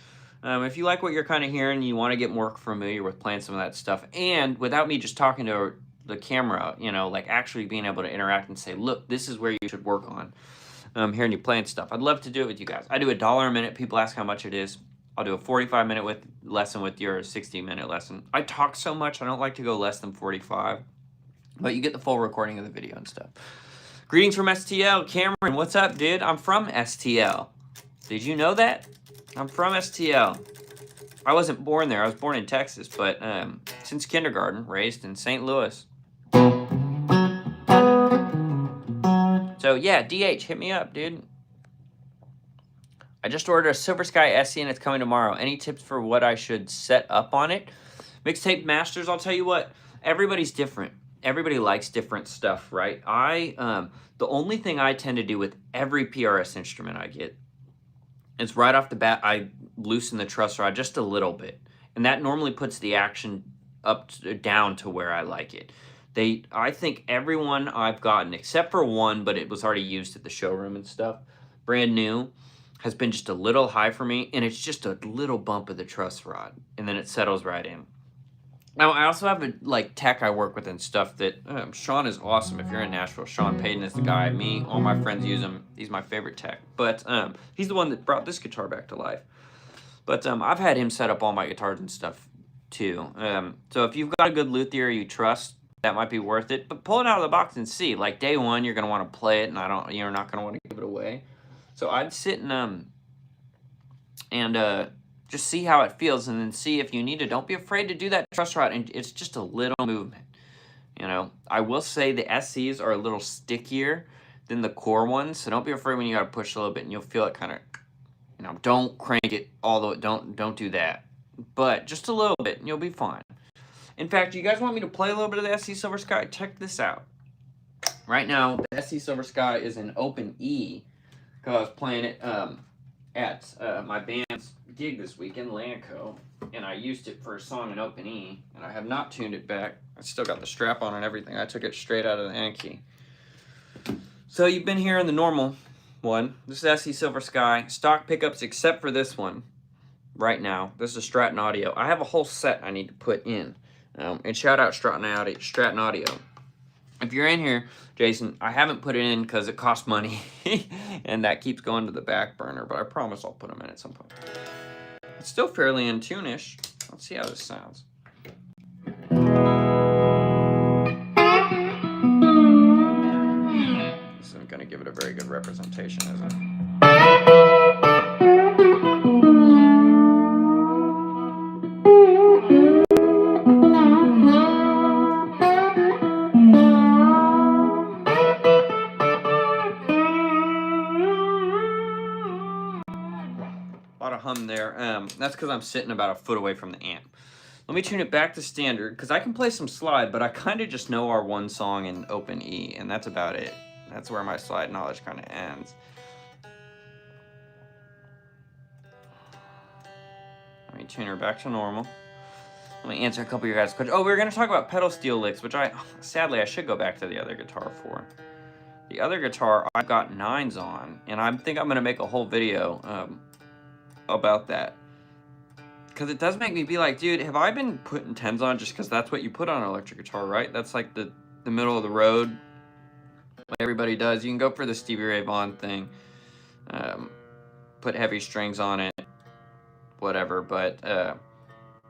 if you like what you're kind of hearing, you want to get more familiar with playing some of that stuff, and without me just talking to the camera, you know, like actually being able to interact and say, look, this is where you should work on. Hearing you playing stuff. I'd love to do it with you guys. I do $1 a minute. People ask how much it is. I'll do a 45-minute lesson with your 60-minute lesson. I talk so much, I don't like to go less than 45. But you get the full recording of the video and stuff. Greetings from STL. Cameron, what's up, dude? I'm from STL. Did you know that? I'm from STL. I wasn't born there. I was born in Texas, but since kindergarten, raised in St. Louis. So yeah, DH, hit me up, dude. I just ordered a Silver Sky SE and it's coming tomorrow. Any tips for what I should set up on it? Mixtape masters, I'll tell you what, everybody's different. Everybody likes different stuff, right? The only thing I tend to do with every PRS instrument I get is right off the bat, I loosen the truss rod just a little bit. And that normally puts the action down to where I like it. I think everyone I've gotten, except for one, but it was already used at the showroom and stuff, brand new, has been just a little high for me, and it's just a little bump of the truss rod, and then it settles right in. Now, I also have a tech I work with and stuff that Sean is awesome. If you're in Nashville, Sean Payton is the guy. Me, all my friends use him. He's my favorite tech. But he's the one that brought this guitar back to life. But I've had him set up all my guitars and stuff too. So if you've got a good luthier you trust, that might be worth it. But pull it out of the box and see. Like day one, you're gonna want to play it, and you're not gonna want to give it away. So I'd sit and just see how it feels, and then see if you need to. Don't be afraid to do that truss rod, and it's just a little movement. You know, I will say the SCs are a little stickier than the Core ones, so don't be afraid when you gotta push a little bit, and you'll feel it kind of, you know, don't crank it all the way, don't do that. But just a little bit, and you'll be fine. In fact, you guys want me to play a little bit of the SC Silver Sky? Check this out. Right now, the SC Silver Sky is in open E, because I was playing it at my band's gig this weekend, Lanco, and I used it for a song in open E, and I have not tuned it back. I still got the strap on and everything. I took it straight out of the Anki. So you've been hearing the normal one. This is SC Silver Sky. Stock pickups except for this one right now. This is Stratton Audio. I have a whole set I need to put in. And shout out Stratton Audio. If you're in here, Jason, I haven't put it in because it costs money, and that keeps going to the back burner, but I promise I'll put them in at some point. It's still fairly in tune-ish. Let's see how this sounds. This isn't going to give it a very good representation, is it? Hum there. That's because I'm sitting about a foot away from the amp. Let me tune it back to standard, because I can play some slide, but I kind of just know our one song in open E, and that's about it. That's where my slide knowledge kind of ends. Let me tune her back to normal. Let me answer a couple of your guys' questions. Oh, we were going to talk about pedal steel licks, which sadly I should go back to the other guitar for. The other guitar I've got 9s on, and I think I'm going to make a whole video about that, because it does make me be like, dude, have I been putting 10s on just because that's what you put on an electric guitar, right? That's like the middle of the road, like everybody does. You can go for the Stevie Ray Vaughan thing, put heavy strings on it, whatever. But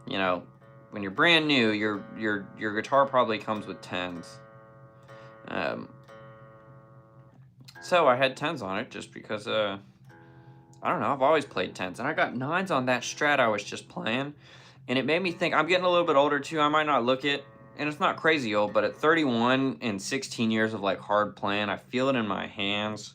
you know, when you're brand new, your guitar probably comes with 10s. So I had 10s on it just because I don't know, I've always played 10s, and I got 9s on that Strat I was just playing, and it made me think, I'm getting a little bit older too, I might not look it, and it's not crazy old, but at 31 and 16 years of like hard playing, I feel it in my hands.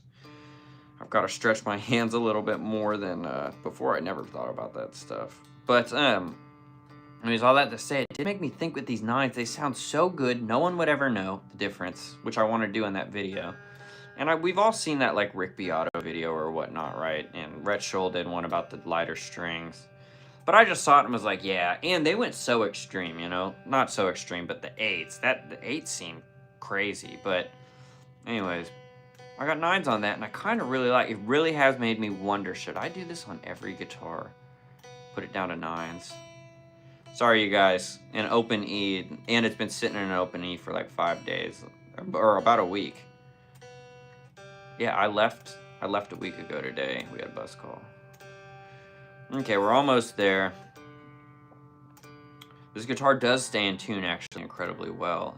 I've got to stretch my hands a little bit more than before. I never thought about that stuff. But anyways, all that to say, it did make me think with these 9s, they sound so good, no one would ever know the difference, which I want to do in that video. And we've all seen that like Rick Beato video or whatnot, right? And Rhett Scholl did one about the lighter strings. But I just saw it and was like, yeah. And they went so extreme, you know? Not so extreme, but the 8s. The 8s seem crazy. But anyways, I got 9s on that, and I kind of really like it. It really has made me wonder, should I do this on every guitar? Put it down to 9s. Sorry, you guys. In open E, and it's been sitting in an open E for like 5 days. Or about a week. Yeah, I left a week ago today. We had a bus call. Okay, we're almost there. This guitar does stay in tune actually incredibly well.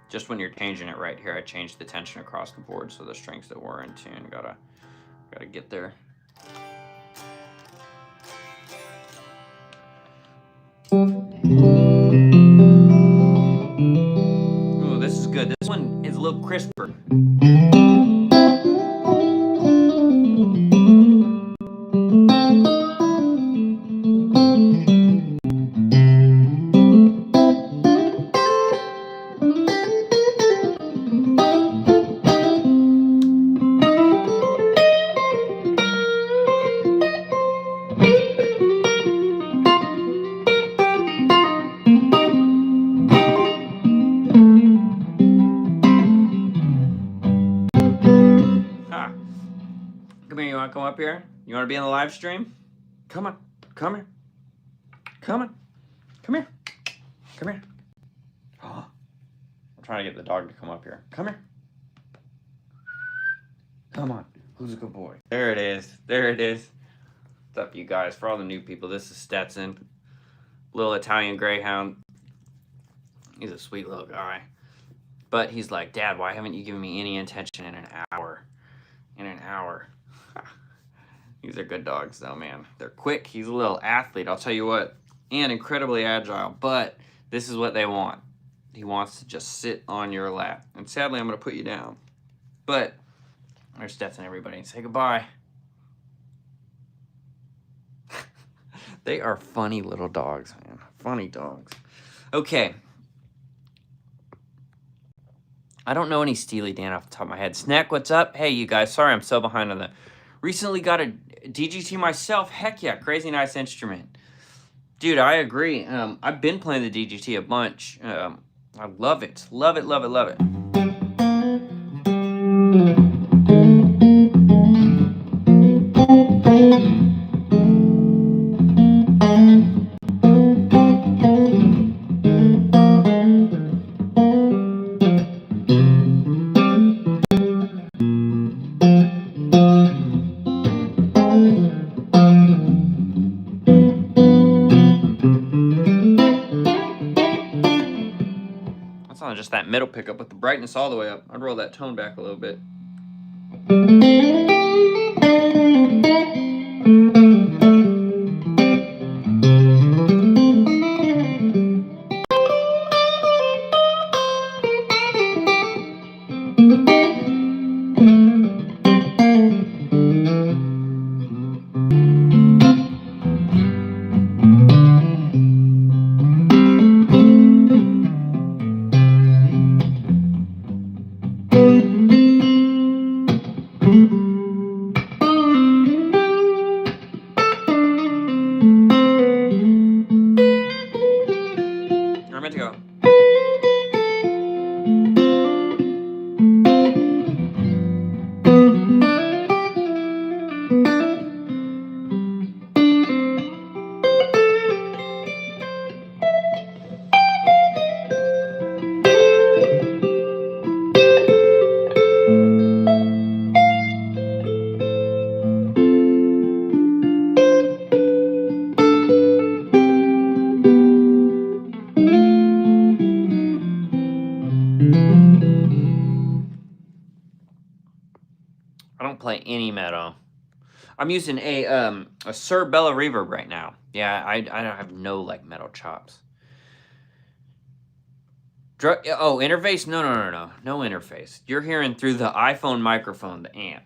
Just when you're changing it right here, I changed the tension across the board so the strings that were in tune gotta get there. Ooh, this is good. This one is a little crisper. Come here, you want to come up here? You want to be in the live stream? Come on. Come here. Come on. Come here. Come here. Oh, I'm trying to get the dog to come up here. Come here. Come on. Who's a good boy? There it is. There it is. What's up, you guys? For all the new people, this is Stetson. Little Italian Greyhound. He's a sweet little guy. But he's like, Dad, why haven't you given me any attention in an hour? In an hour. These are good dogs, though, man. They're quick. He's a little athlete, I'll tell you what. And incredibly agile. But this is what they want. He wants to just sit on your lap. And sadly, I'm going to put you down. But there's Stetson, everybody. Say goodbye. They are funny little dogs, man. Funny dogs. Okay. I don't know any Steely Dan off the top of my head. Snack, what's up? Hey, you guys. Sorry I'm so behind on that. Recently got a DGT myself. Heck yeah. Crazy nice instrument. Dude, I agree. I've been playing the DGT a bunch. I love it. Love it, love it, love it. Just that middle pickup with the brightness all the way up. I'd roll that tone back a little bit. Any metal. I'm using a Sir Bella reverb right now. Yeah, I don't have no like metal chops. Oh, interface? No interface. You're hearing through the iPhone microphone, the amp.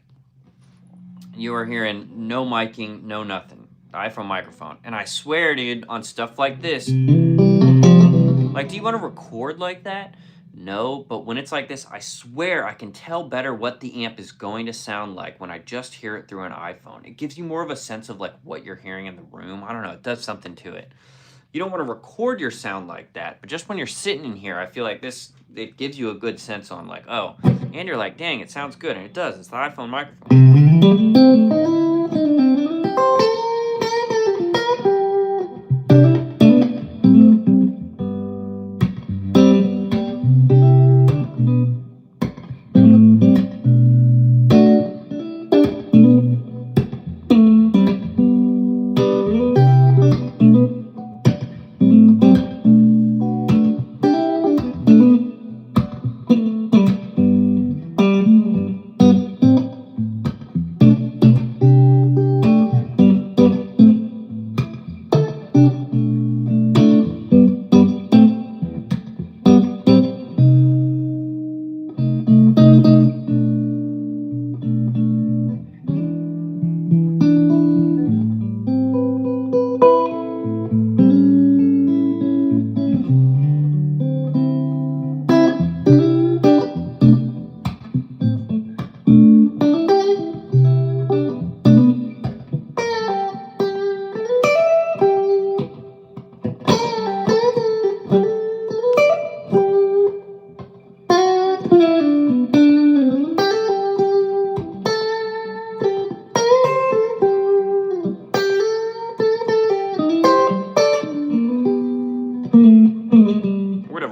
You are hearing no miking, no nothing. The iPhone microphone. And I swear, dude, on stuff like this, like, do you want to record like that? No, but when it's like this, I swear I can tell better what the amp is going to sound like when I just hear it through an iPhone. It gives you more of a sense of like what you're hearing in the room. I don't know, it does something to it. You don't want to record your sound like that, but just when you're sitting in here, I feel like it gives you a good sense on like, oh, and you're like, dang, it sounds good, and it does. It's the iPhone microphone.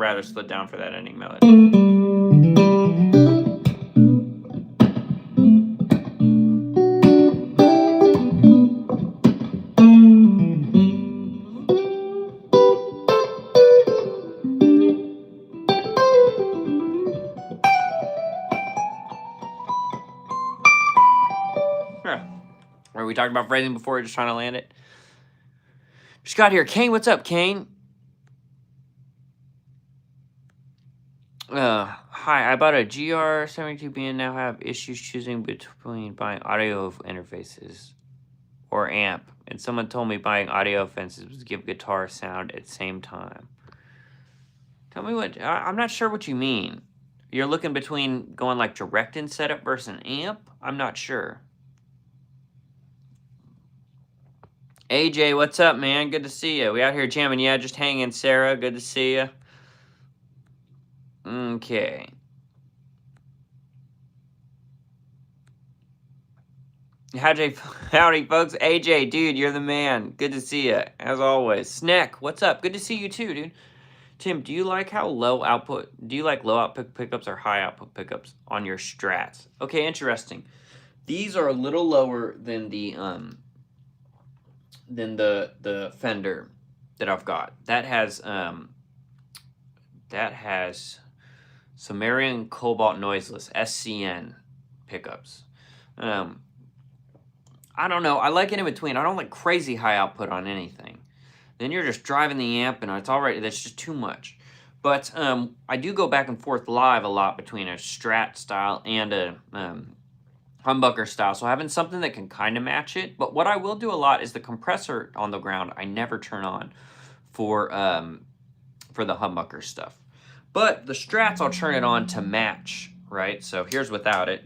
rather slow down for that ending melody. Were we talking about phrasing before? Just trying to land it. Just got here. Kane, what's up, Kane? Hi, I bought a GR72B and now have issues choosing between buying audio interfaces or amp. And someone told me buying audio fences would give guitar sound at the same time. Tell me what, I'm not sure what you mean. You're looking between going like direct in setup versus an amp? I'm not sure. AJ, what's up, man? Good to see you. We out here jamming. Yeah, just hanging, Sarah. Good to see you. Okay. Howdy, folks. AJ, dude, you're the man. Good to see you, as always. Snack, what's up? Good to see you, too, dude. Tim, do you like how low output pickups or high output pickups on your Strats? Okay, interesting. These are a little lower than the Fender that I've got. That has Sumerian Cobalt Noiseless SCN pickups. I don't know. I like it in between. I don't like crazy high output on anything. Then you're just driving the amp, and it's already, that's just too much. But I do go back and forth live a lot between a Strat style and a humbucker style. So having something that can kind of match it. But what I will do a lot is the compressor on the ground, I never turn on for the humbucker stuff. But the Strats, I'll turn it on to match, right? So here's without it.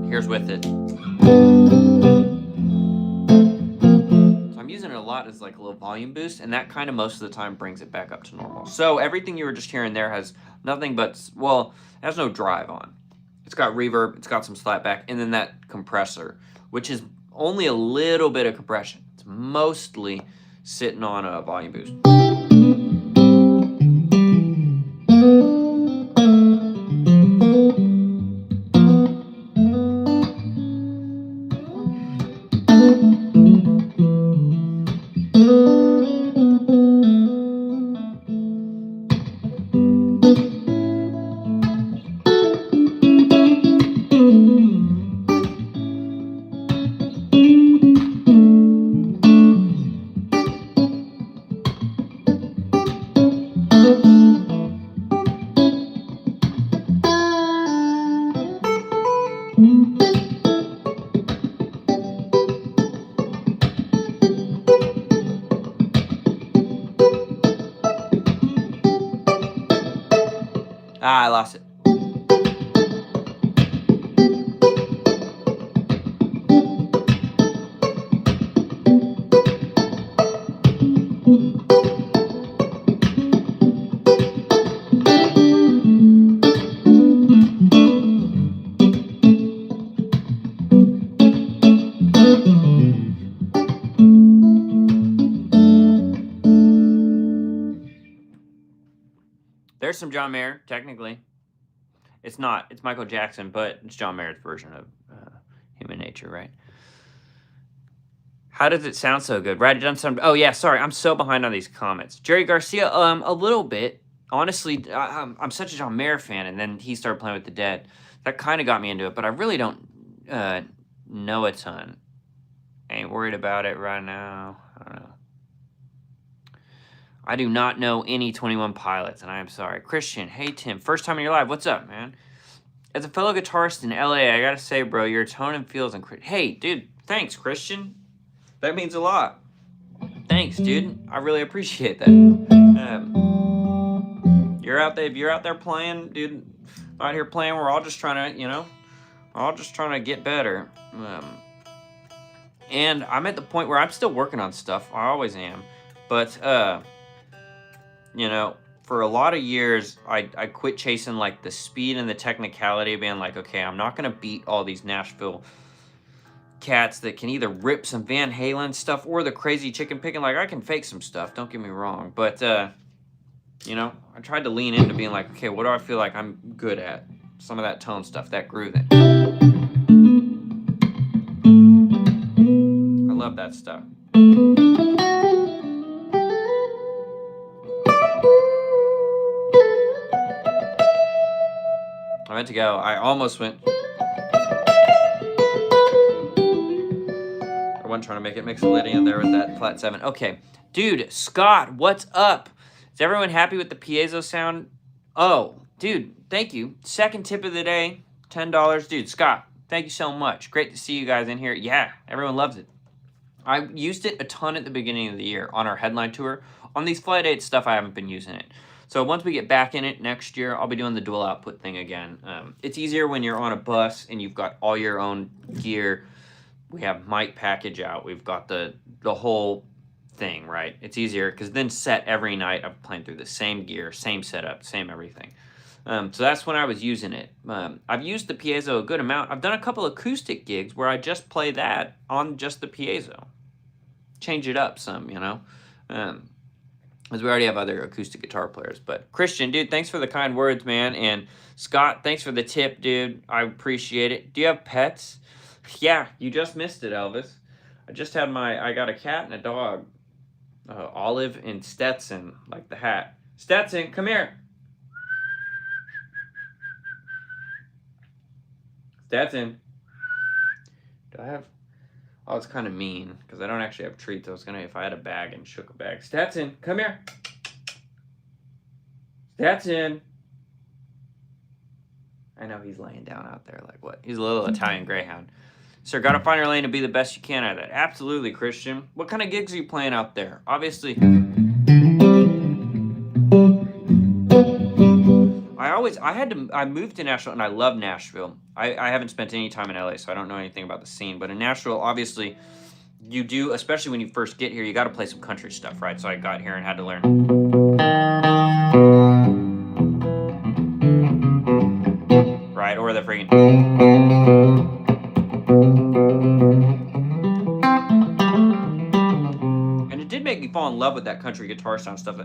Here's with it. So I'm using it a lot as like a little volume boost, and that kind of most of the time brings it back up to normal. So everything you were just hearing there has nothing but, well, it has no drive on. It's got reverb, it's got some slapback, and then that compressor, which is only a little bit of compression. It's mostly sitting on a volume boost. Ah, I lost it. There's some John Mayer, technically. It's not. It's Michael Jackson, but it's John Mayer's version of Human Nature, right? How does it sound so good? Right, it doesn't sound... Oh, yeah, sorry. I'm so behind on these comments. Jerry Garcia, a little bit. Honestly, I'm such a John Mayer fan, and then he started playing with the Dead. That kind of got me into it, but I really don't know a ton. Ain't worried about it right now. I don't know. I do not know any 21 Pilots, and I am sorry. Christian, hey, Tim. First time in your live. What's up, man? As a fellow guitarist in LA, I gotta say, bro, your tone and feels incredible. Hey, dude, thanks, Christian. That means a lot. Thanks, dude. I really appreciate that. You're out there, if you're out there playing, dude, out here playing, we're all just trying to, you know, we're all just trying to get better. And I'm at the point where I'm still working on stuff. I always am. But, you know, for a lot of years, I quit chasing, like, the speed and the technicality of being like, okay, I'm not going to beat all these Nashville cats that can either rip some Van Halen stuff or the crazy chicken picking. Like, I can fake some stuff, don't get me wrong. But, you know, I tried to lean into being like, okay, what do I feel like I'm good at? Some of that tone stuff, that grooving. I love that stuff. I meant to go. I almost went. I wasn't trying to make it mixolydian there with that flat 7. Okay. Dude, Scott, what's up? Is everyone happy with the piezo sound? Oh, dude, thank you. Second tip of the day, $10. Dude, Scott, thank you so much. Great to see you guys in here. Yeah, everyone loves it. I used it a ton at the beginning of the year on our headline tour. On these Flight 8 stuff, I haven't been using it. So once we get back in it next year, I'll be doing the dual output thing again. It's easier when you're on a bus and you've got all your own gear. We have mic package out. We've got the whole thing, right? It's easier because then set every night I'm playing through the same gear, same setup, same everything. So that's when I was using it. I've used the piezo a good amount. I've done a couple acoustic gigs where I just play that on just the piezo. Change it up some, you know, because we already have other acoustic guitar players. But Christian, dude, thanks for the kind words, man. And Scott, thanks for the tip, dude. I appreciate it. Do you have pets? Yeah, you just missed it, Elvis. I got a cat and a dog. Olive and Stetson, like the hat. Stetson, come here. Stetson. Do I have... Oh, it's kind of mean, because I don't actually have treats. I was going to, if I had a bag and shook a bag. Stetson, come here. Stetson. I know he's laying down out there like what? He's a little Italian greyhound. Sir, got to find your lane to be the best you can at it. Absolutely, Christian. What kind of gigs are you playing out there? Obviously... I moved to Nashville, and I love Nashville. I haven't spent any time in LA, so I don't know anything about the scene. But in Nashville, obviously, you do, especially when you first get here, you got to play some country stuff, right? So I got here and had to learn. Right, or the freaking... And it did make me fall in love with that country guitar sound stuff.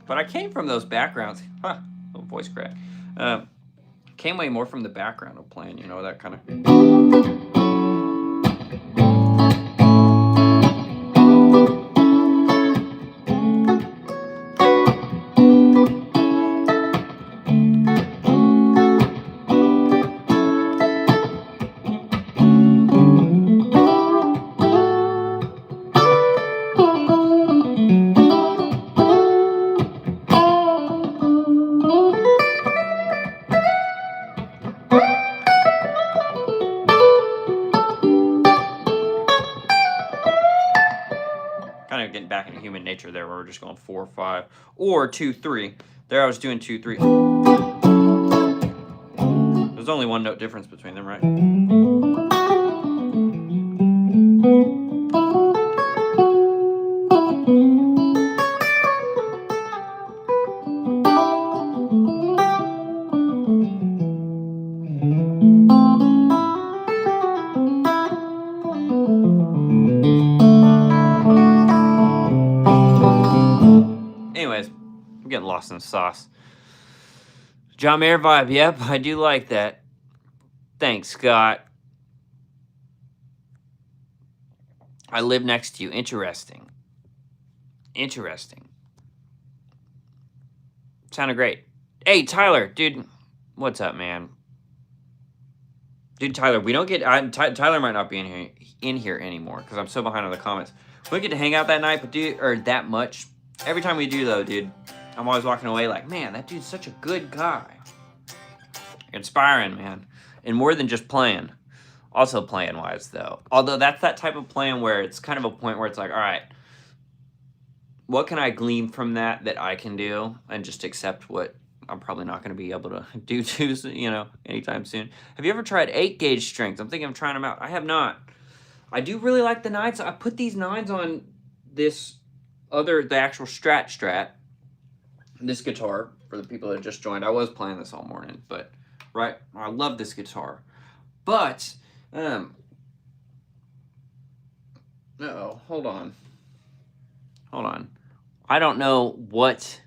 But I came from those backgrounds. Huh, little voice crack. Came way more from the background of playing, you know, that kind of... Getting back into human nature there, where we're just going 4, 5, or 2, 3. There I was doing 2, 3. There's only one note difference between them, right? Anyways, I'm getting lost in the sauce. John Mayer vibe. Yep, I do like that. Thanks, Scott. I live next to you. Interesting. Interesting. Sounded great. Hey, Tyler, dude. What's up, man? Dude, Tyler, we don't get... Tyler might not be in here anymore because I'm so behind on the comments. We don't get to hang out that night, but dude, or that much. Every time we do, though, dude, I'm always walking away like, man, that dude's such a good guy. Inspiring, man. And more than just playing. Also playing wise though. Although that's that type of playing where it's kind of a point where it's like, all right, what can I glean from that I can do, and just accept what I'm probably not going to be able to do anytime soon. Have you ever tried 8-gauge strings? I'm thinking of trying them out. I have not. I do really like the 9s. I put these 9s on the actual Strat. This guitar, for the people that just joined. I was playing this all morning, but right, I love this guitar. But, uh-oh, hold on. I don't know what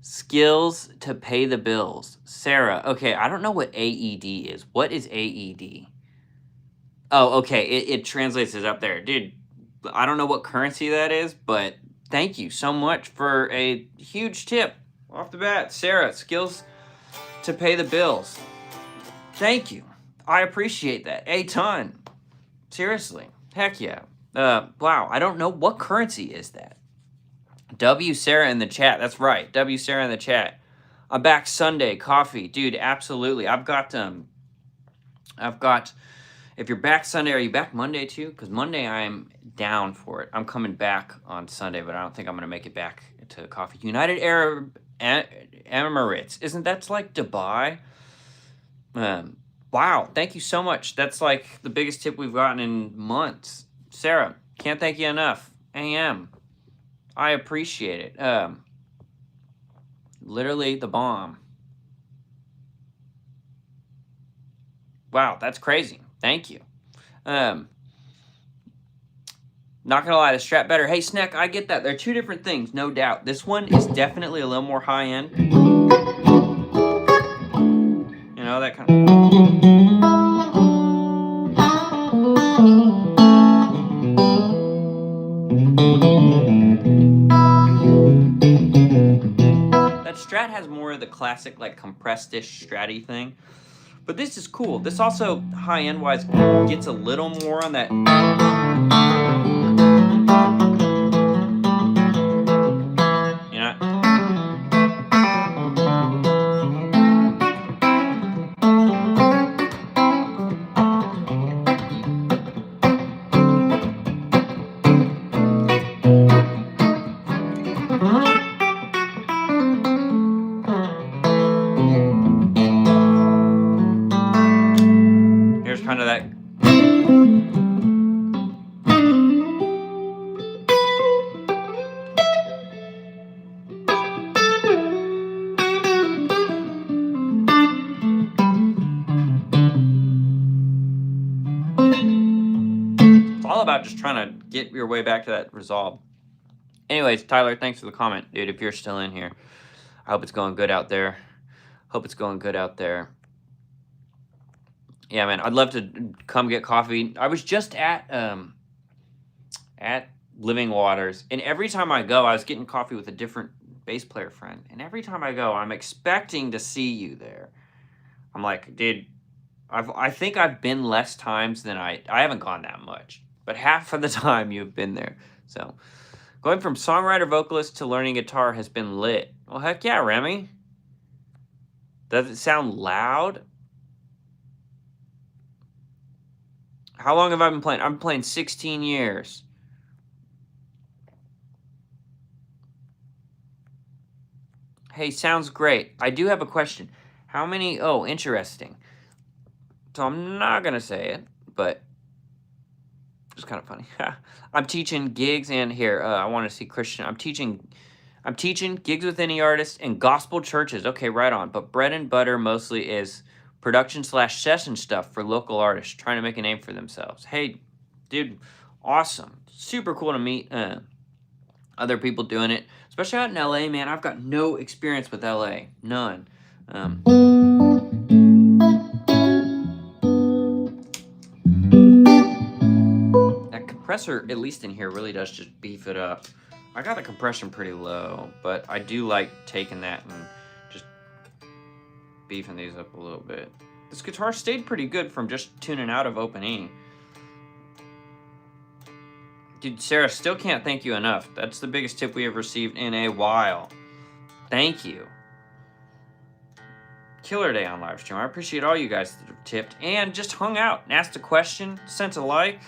skills to pay the bills. Sarah, okay, I don't know what AED is. What is AED? Oh, okay, it translates it up there. Dude, I don't know what currency that is, but thank you so much for a huge tip off the bat. Sarah, skills to pay the bills. Thank you. I appreciate that a ton. Seriously. Heck yeah. Wow, I don't know what currency is that. W Sarah in the chat. That's right. W Sarah in the chat. I'm back Sunday. Coffee. Dude, absolutely. I've got if you're back Sunday, are you back Monday too? Because Monday I'm down for it. I'm coming back on Sunday, but I don't think I'm going to make it back to coffee. United Arab Emirates. Isn't that like Dubai? Wow. Thank you so much. That's like the biggest tip we've gotten in months. Sarah, can't thank you enough. AM. I appreciate it. Literally the bomb. Wow, that's crazy. Thank you. Not gonna lie, the Strat better. Hey, Snack, I get that. They're two different things, no doubt. This one is definitely a little more high end. You know, that kind that Strat has more of the classic, like, compressed-ish Stratty thing. But this is cool. This also, high-end wise, gets a little more on that. You know? Here's kind of that. It's all about just trying to get your way back to that resolve. Anyways, Tyler, thanks for the comment, dude. If you're still in here, I hope it's going good out there. Yeah, man, I'd love to come get coffee. I was just at Living Waters, and every time I go, I was getting coffee with a different bass player friend, and every time I go, I'm expecting to see you there. I'm like, dude, I think I've been less times than I haven't gone that much, but half of the time you've been there. So going from songwriter vocalist to learning guitar has been lit. Well, heck yeah, Remy. Does it sound loud? How long have I been playing? I've been playing 16 years. Hey, sounds great. I do have a question. How many? Oh, interesting. So I'm not going to say it, but it's kind of funny. I'm teaching gigs and here, I want to see Christian. I'm teaching gigs with any artist and gospel churches. Okay, right on. But bread and butter mostly is production/session stuff for local artists trying to make a name for themselves. Hey, dude, awesome. Super cool to meet other people doing it, especially out in LA, man. I've got no experience with LA. None. That compressor, at least in here, really does just beef it up. I got the compression pretty low, but I do like taking that and just beefing these up a little bit. This guitar stayed pretty good from just tuning out of open E. Dude, Sarah, still can't thank you enough. That's the biggest tip we have received in a while. Thank you. killer day on live stream. I appreciate all you guys that have tipped and just hung out and asked a question, sent a like.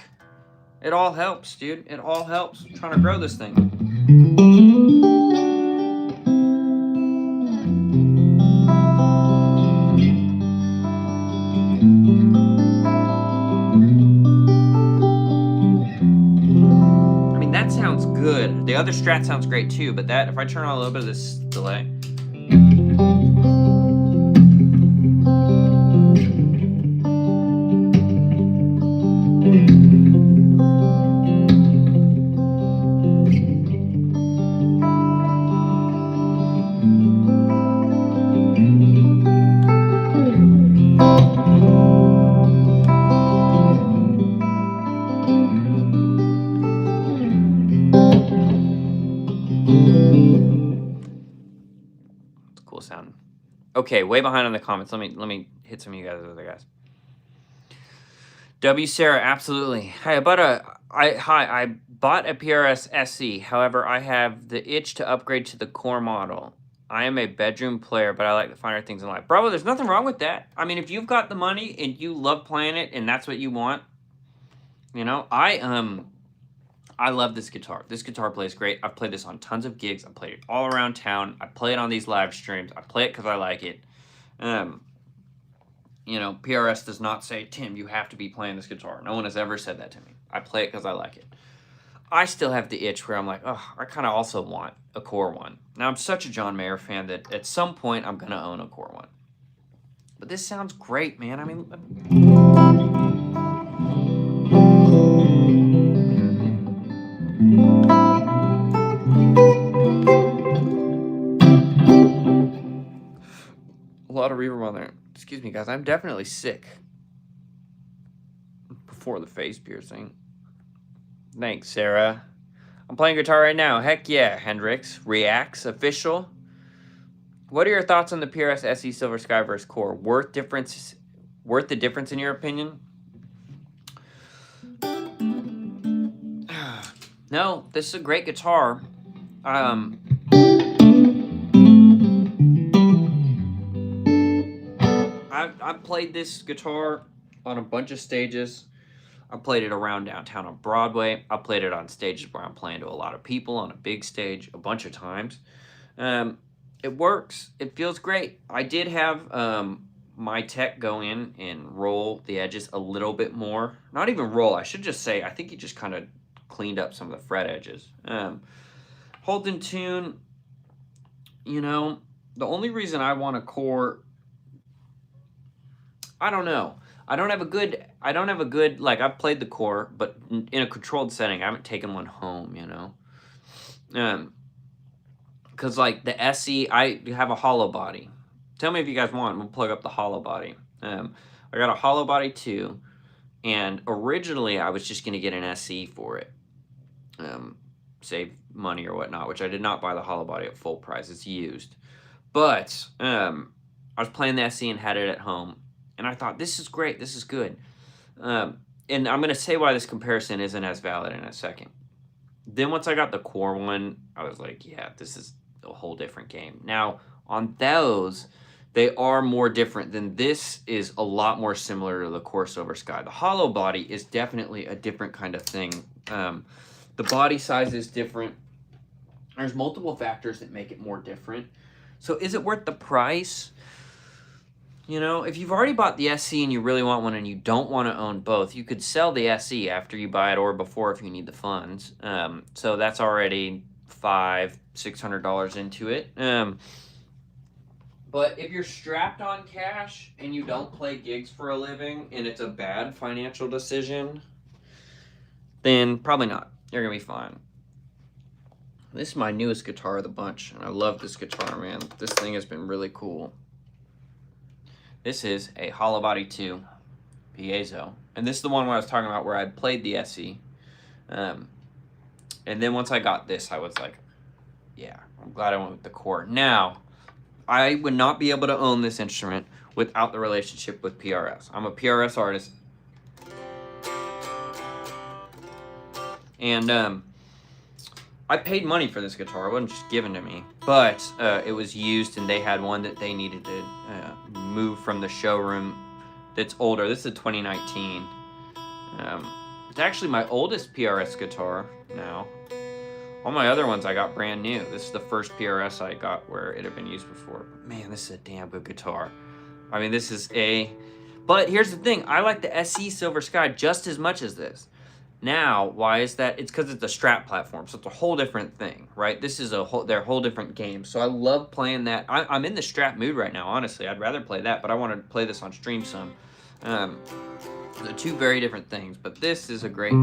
It all helps, dude. It all helps. I'm trying to grow this thing. I mean, that sounds good. The other strat sounds great too, but that, if I turn on a little bit of this delay. Cool sound. Okay, way behind on the comments. Let me hit some of you guys, other guys. W Sarah, absolutely. Hi, I bought a PRS SE. However, I have the itch to upgrade to the core model. I am a bedroom player, but I like the finer things in life. Bravo, there's nothing wrong with that. I mean, if you've got the money and you love playing it and that's what you want, you know, I love this guitar. This guitar plays great. I've played this on tons of gigs. I've played it all around town. I play it on these live streams. I play it because I like it. You know, PRS does not say, Tim, you have to be playing this guitar. No one has ever said that to me. I play it because I like it. I still have the itch where I'm like, oh, I kind of also want a core one. Now, I'm such a John Mayer fan that at some point I'm going to own a core one. But this sounds great, man. I mean... a lot of reverb on there. Excuse me, guys. I'm definitely sick. Before the face piercing. Thanks, Sarah. I'm playing guitar right now. Heck yeah, Hendrix. Reacts. Official. What are your thoughts on the PRS SE Silver Sky vs. Core? Worth the difference in your opinion? No, this is a great guitar. I've played this guitar on a bunch of stages. I played it around downtown on Broadway. I played it on stages where I'm playing to a lot of people on a big stage a bunch of times. It works. It feels great. I did have my tech go in and roll the edges a little bit more. Not even roll. I should just say, I think he just kind of cleaned up some of the fret edges. Hold in tune, you know, the only reason I want a core... I don't know. I don't have a good, like, I've played the core, but in a controlled setting. I haven't taken one home, you know? Because, like, the SE, I have a Hollowbody. Tell me if you guys want. We'll plug up the Hollowbody. I got a Hollowbody 2, and originally I was just going to get an SE for it. Save money or whatnot, which I did not buy the Hollowbody at full price. It's used. But I was playing the SE and had it at home. And I thought, this is great, this is good. And I'm going to say why this comparison isn't as valid in a second. Then once I got the core one, I was like, yeah, this is a whole different game. Now, on those, they are more different than this is a lot more similar to the Core Silver Sky. The Hollowbody is definitely a different kind of thing. The body size is different. There's multiple factors that make it more different. So is it worth the price? You know, if you've already bought the SE and you really want one and you don't want to own both, you could sell the SE after you buy it or before if you need the funds. So that's already $500-600 into it. But if you're strapped on cash and you don't play gigs for a living and it's a bad financial decision, then probably not. You're going to be fine. This is my newest guitar of the bunch, and I love this guitar, man. This thing has been really cool. This is a Hollowbody 2 PZO. And this is the one where I was talking about where I'd played the SE. And then once I got this, I was like, yeah, I'm glad I went with the core. Now, I would not be able to own this instrument without the relationship with PRS. I'm a PRS artist. And I paid money for this guitar. It wasn't just given to me. But it was used, and they had one that they needed to moved from the showroom that's older. This is 2019. It's actually my oldest PRS guitar now. All my other ones I got brand new. This is the first PRS I got where it had been used before. But man, this is a damn good guitar. I mean, this is a... But here's the thing. I like the SE Silver Sky just as much as this. Now, why is that? It's because it's a Strat platform, so it's a whole different thing, right? This is their whole different game. So I love playing that. I'm in the Strat mood right now, honestly. I'd rather play that, but I want to play this on stream some. They're two very different things, but this is a great...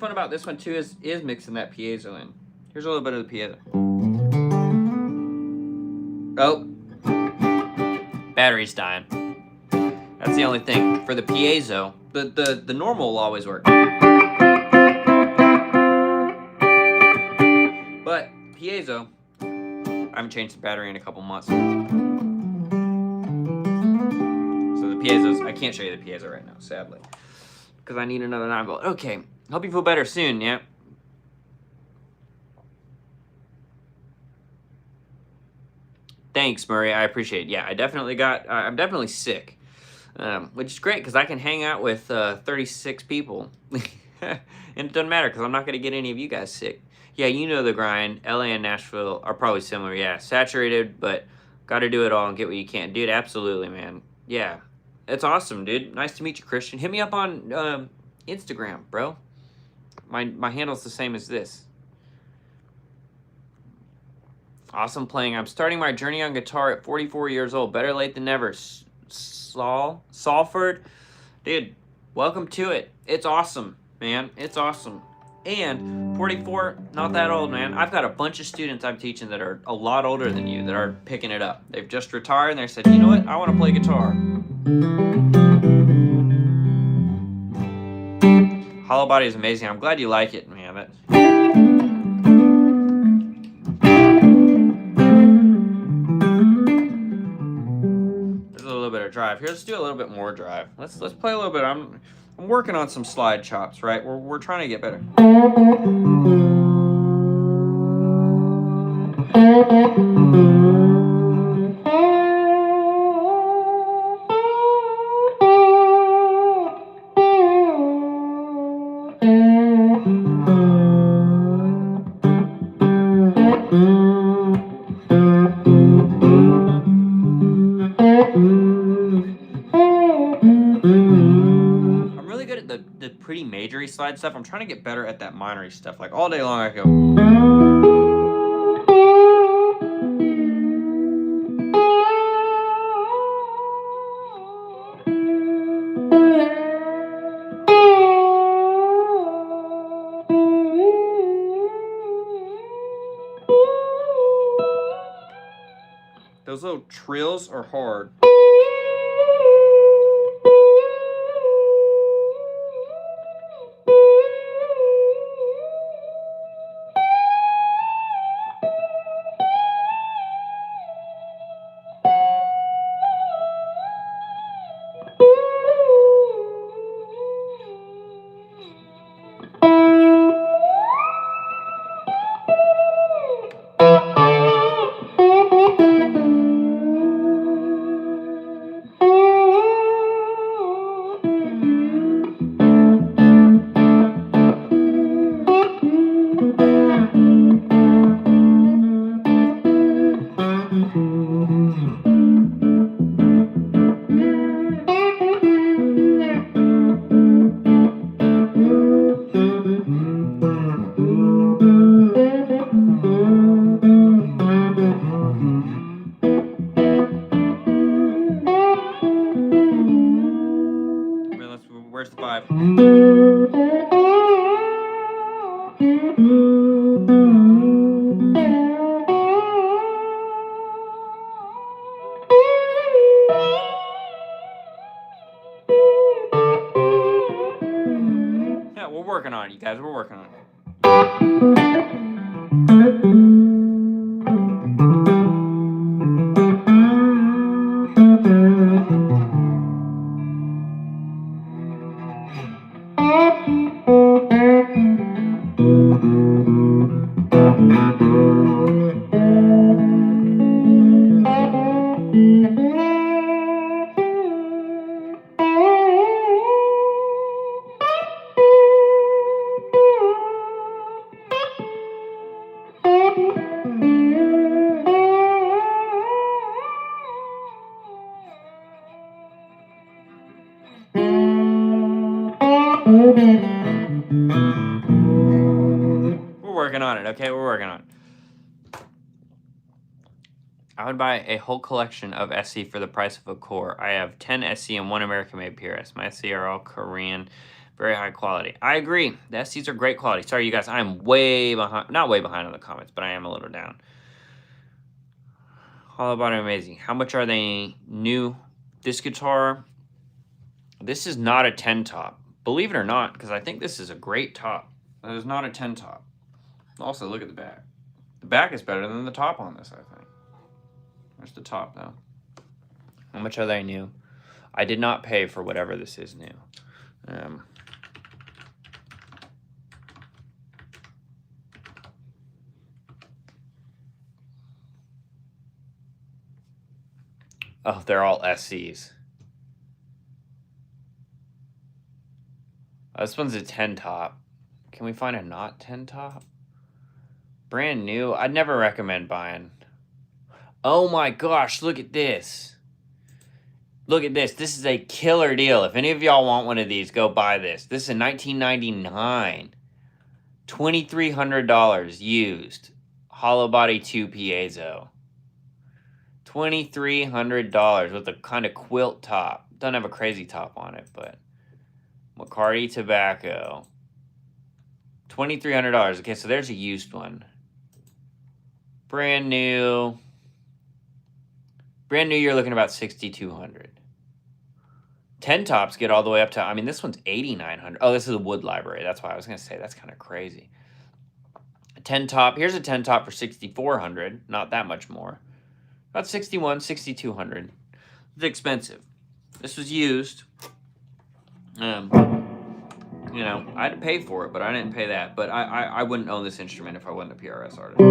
About this one too is mixing that piezo in. Here's a little bit of the piezo. Oh, battery's dying. That's the only thing. For the piezo, the normal will always work. But piezo, I haven't changed the battery in a couple months. So the piezos, I can't show you the piezo right now, sadly, because I need another 9-volt. Okay. Hope you feel better soon, yeah? Thanks, Murray. I appreciate it. Yeah, I'm definitely sick, which is great because I can hang out with 36 people. And it doesn't matter because I'm not going to get any of you guys sick. Yeah, you know the grind. LA and Nashville are probably similar. Yeah, saturated, but got to do it all and get what you can. Dude, absolutely, man. Yeah, it's awesome, dude. Nice to meet you, Christian. Hit me up on Instagram, bro. My handle's the same as this. Awesome playing. I'm starting my journey on guitar at 44 years old. Better late than never. Salford. Dude, welcome to it. It's awesome, man. It's awesome. And 44, not that old, man. I've got a bunch of students I'm teaching that are a lot older than you that are picking it up. They've just retired and they said, you know what? I want to play guitar. Hollowbody is amazing. I'm glad you like it, man. There's a little bit of drive here. Let's do a little bit more drive. Let's play a little bit. I'm working on some slide chops, right? We're trying to get better. Pretty majory slide stuff. I'm trying to get better at that minory stuff. Like all day long I go. Those little trills are hard. Yep. Yeah, we're working on it, you guys. We're working on it. We're working on it, okay? We're working on it. I would buy a whole collection of SC for the price of a Core. I have 10 SC and 1 American-made PRS. My SC are all Korean, very high quality. I agree. The SCs are great quality. Sorry, you guys, I'm way behind. Not way behind on the comments, but I am a little down. Hollowbody amazing. How much are they new? This guitar, this is not a 10 top. Believe it or not, because I think this is a great top. It is not a 10 top. Also, look at the back. The back is better than the top on this, I think. There's the top, though. How much are they new? I did not pay for whatever this is new. Oh, they're all SCs. This one's a 10 top. Can we find a not 10 top? Brand new. I'd never recommend buying. Oh my gosh, look at this. Look at this. This is a killer deal. If any of y'all want one of these, go buy this. This is a 1999. $2,300 used. Hollowbody 2 PZO. $2,300 with a kind of quilt top. Doesn't have a crazy top on it, but McCarty Tobacco. $2,300. Okay, so there's a used one. Brand new. Brand new, you're looking about $6,200. 10 tops get all the way up to, I mean, this one's $8,900. Oh, this is a wood library. That's why I was going to say that's kind of crazy. A 10 top, here's a 10 top for $6,400. Not that much more. About $6,200, $6,200. It's expensive. This was used. You know, I had to pay for it, but I didn't pay that. But I wouldn't own this instrument if I wasn't a PRS artist.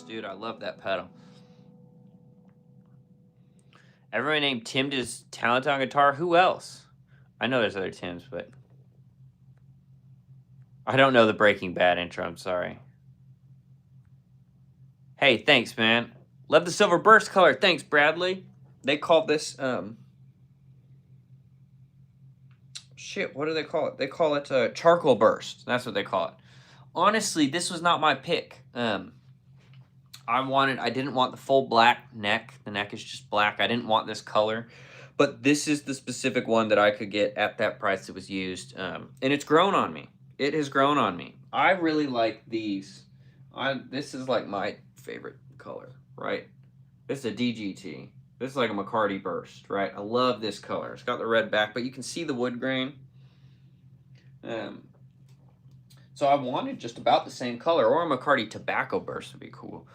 Dude, I love that pedal. Everyone named Tim is talented on guitar. Who else? I know there's other Tims, but I don't know the Breaking Bad intro. I'm sorry. Hey, thanks, man. Love the silver burst color. Thanks, Bradley. They call this shit. What do they call it? They call it charcoal burst. That's what they call it. Honestly, this was not my pick. I didn't want the full black neck. The neck is just black. I didn't want this color. But this is the specific one that I could get at that price that was used. And it's grown on me. It has grown on me. I really like these. This is like my favorite color, right? This is a DGT. This is like a McCarty burst, right? I love this color. It's got the red back, but you can see the wood grain. So I wanted just about the same color, or a McCarty tobacco burst would be cool.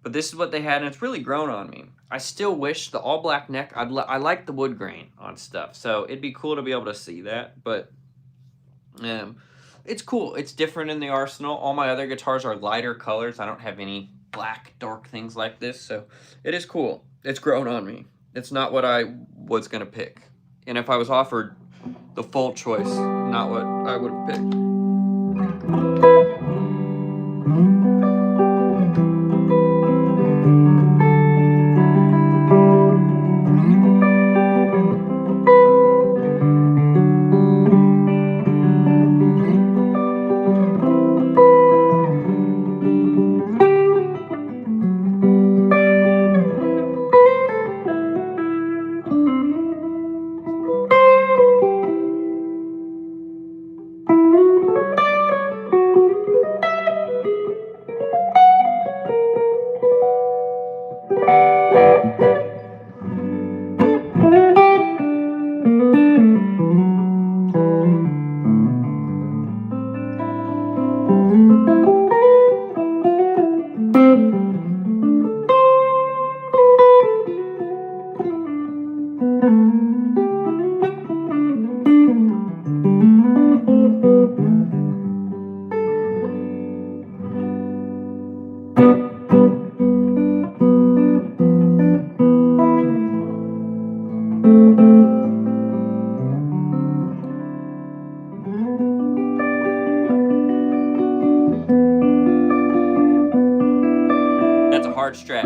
But this is what they had, and it's really grown on me. I still wish the all black neck, I like the wood grain on stuff, so it'd be cool to be able to see that, but it's cool. It's different in the arsenal. All my other guitars are lighter colors. I don't have any black, dark things like this, so it is cool. It's grown on me. It's not what I was going to pick. And if I was offered the full choice, not what I would have picked. That's a hard stretch.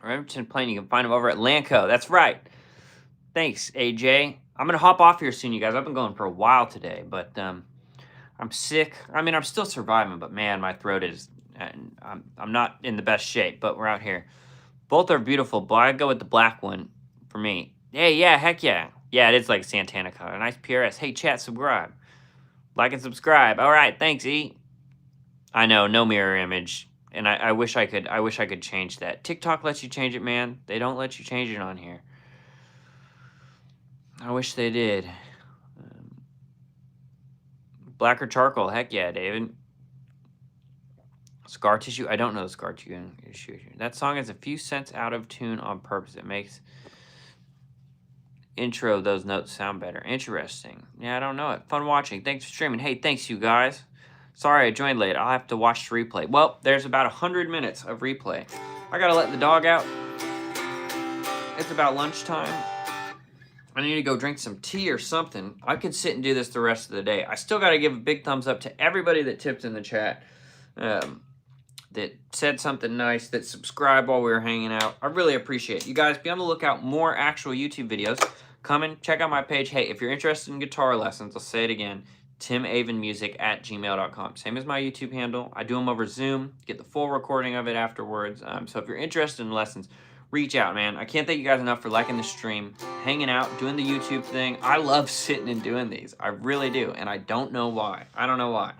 Remington Plain, you can find them over at Lanco. That's right. Thanks, AJ. I'm going to hop off here soon, you guys. I've been going for a while today, but I'm sick. I mean, I'm still surviving, but man, my throat is, I'm not in the best shape, but we're out here. Both are beautiful, but I'd go with the black one for me. Hey, yeah, heck yeah. Yeah, it is like Santana color. Nice PRS. Hey, chat, subscribe. Like and subscribe. All right, thanks, E. I know, no mirror image. And I wish I could change that. TikTok lets you change it, man. They don't let you change it on here. I wish they did. Black or charcoal? Heck yeah, David. Scar tissue? I don't know the scar tissue. That song is a few cents out of tune on purpose. It makes intro those notes sound better. Interesting. Yeah, I don't know it. Fun watching. Thanks for streaming. Hey, thanks you guys. Sorry I joined late. I'll have to watch the replay. Well, there's about 100 minutes of replay. I gotta let the dog out. It's about lunchtime. I need to go drink some tea or something. I could sit and do this the rest of the day. I still got to give a big thumbs up to everybody that tipped in the chat, that said something nice, that subscribed while we were hanging out. I really appreciate it. You guys, be on the lookout. More actual YouTube videos coming. Check out my page. Hey, if you're interested in guitar lessons, I'll say it again, timavenmusic@gmail.com. Same as my YouTube handle. I do them over Zoom. Get the full recording of it afterwards. So if you're interested in lessons, reach out, man. I can't thank you guys enough for liking the stream, hanging out, doing the YouTube thing. I love sitting and doing these. I really do, and I don't know why. I don't know why.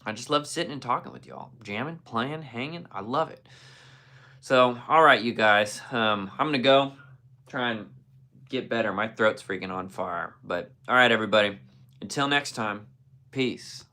I just love sitting and talking with y'all. Jamming, playing, hanging. I love it. So, all right, you guys. I'm going to go try and get better. My throat's freaking on fire. But, all right, everybody. Until next time, peace.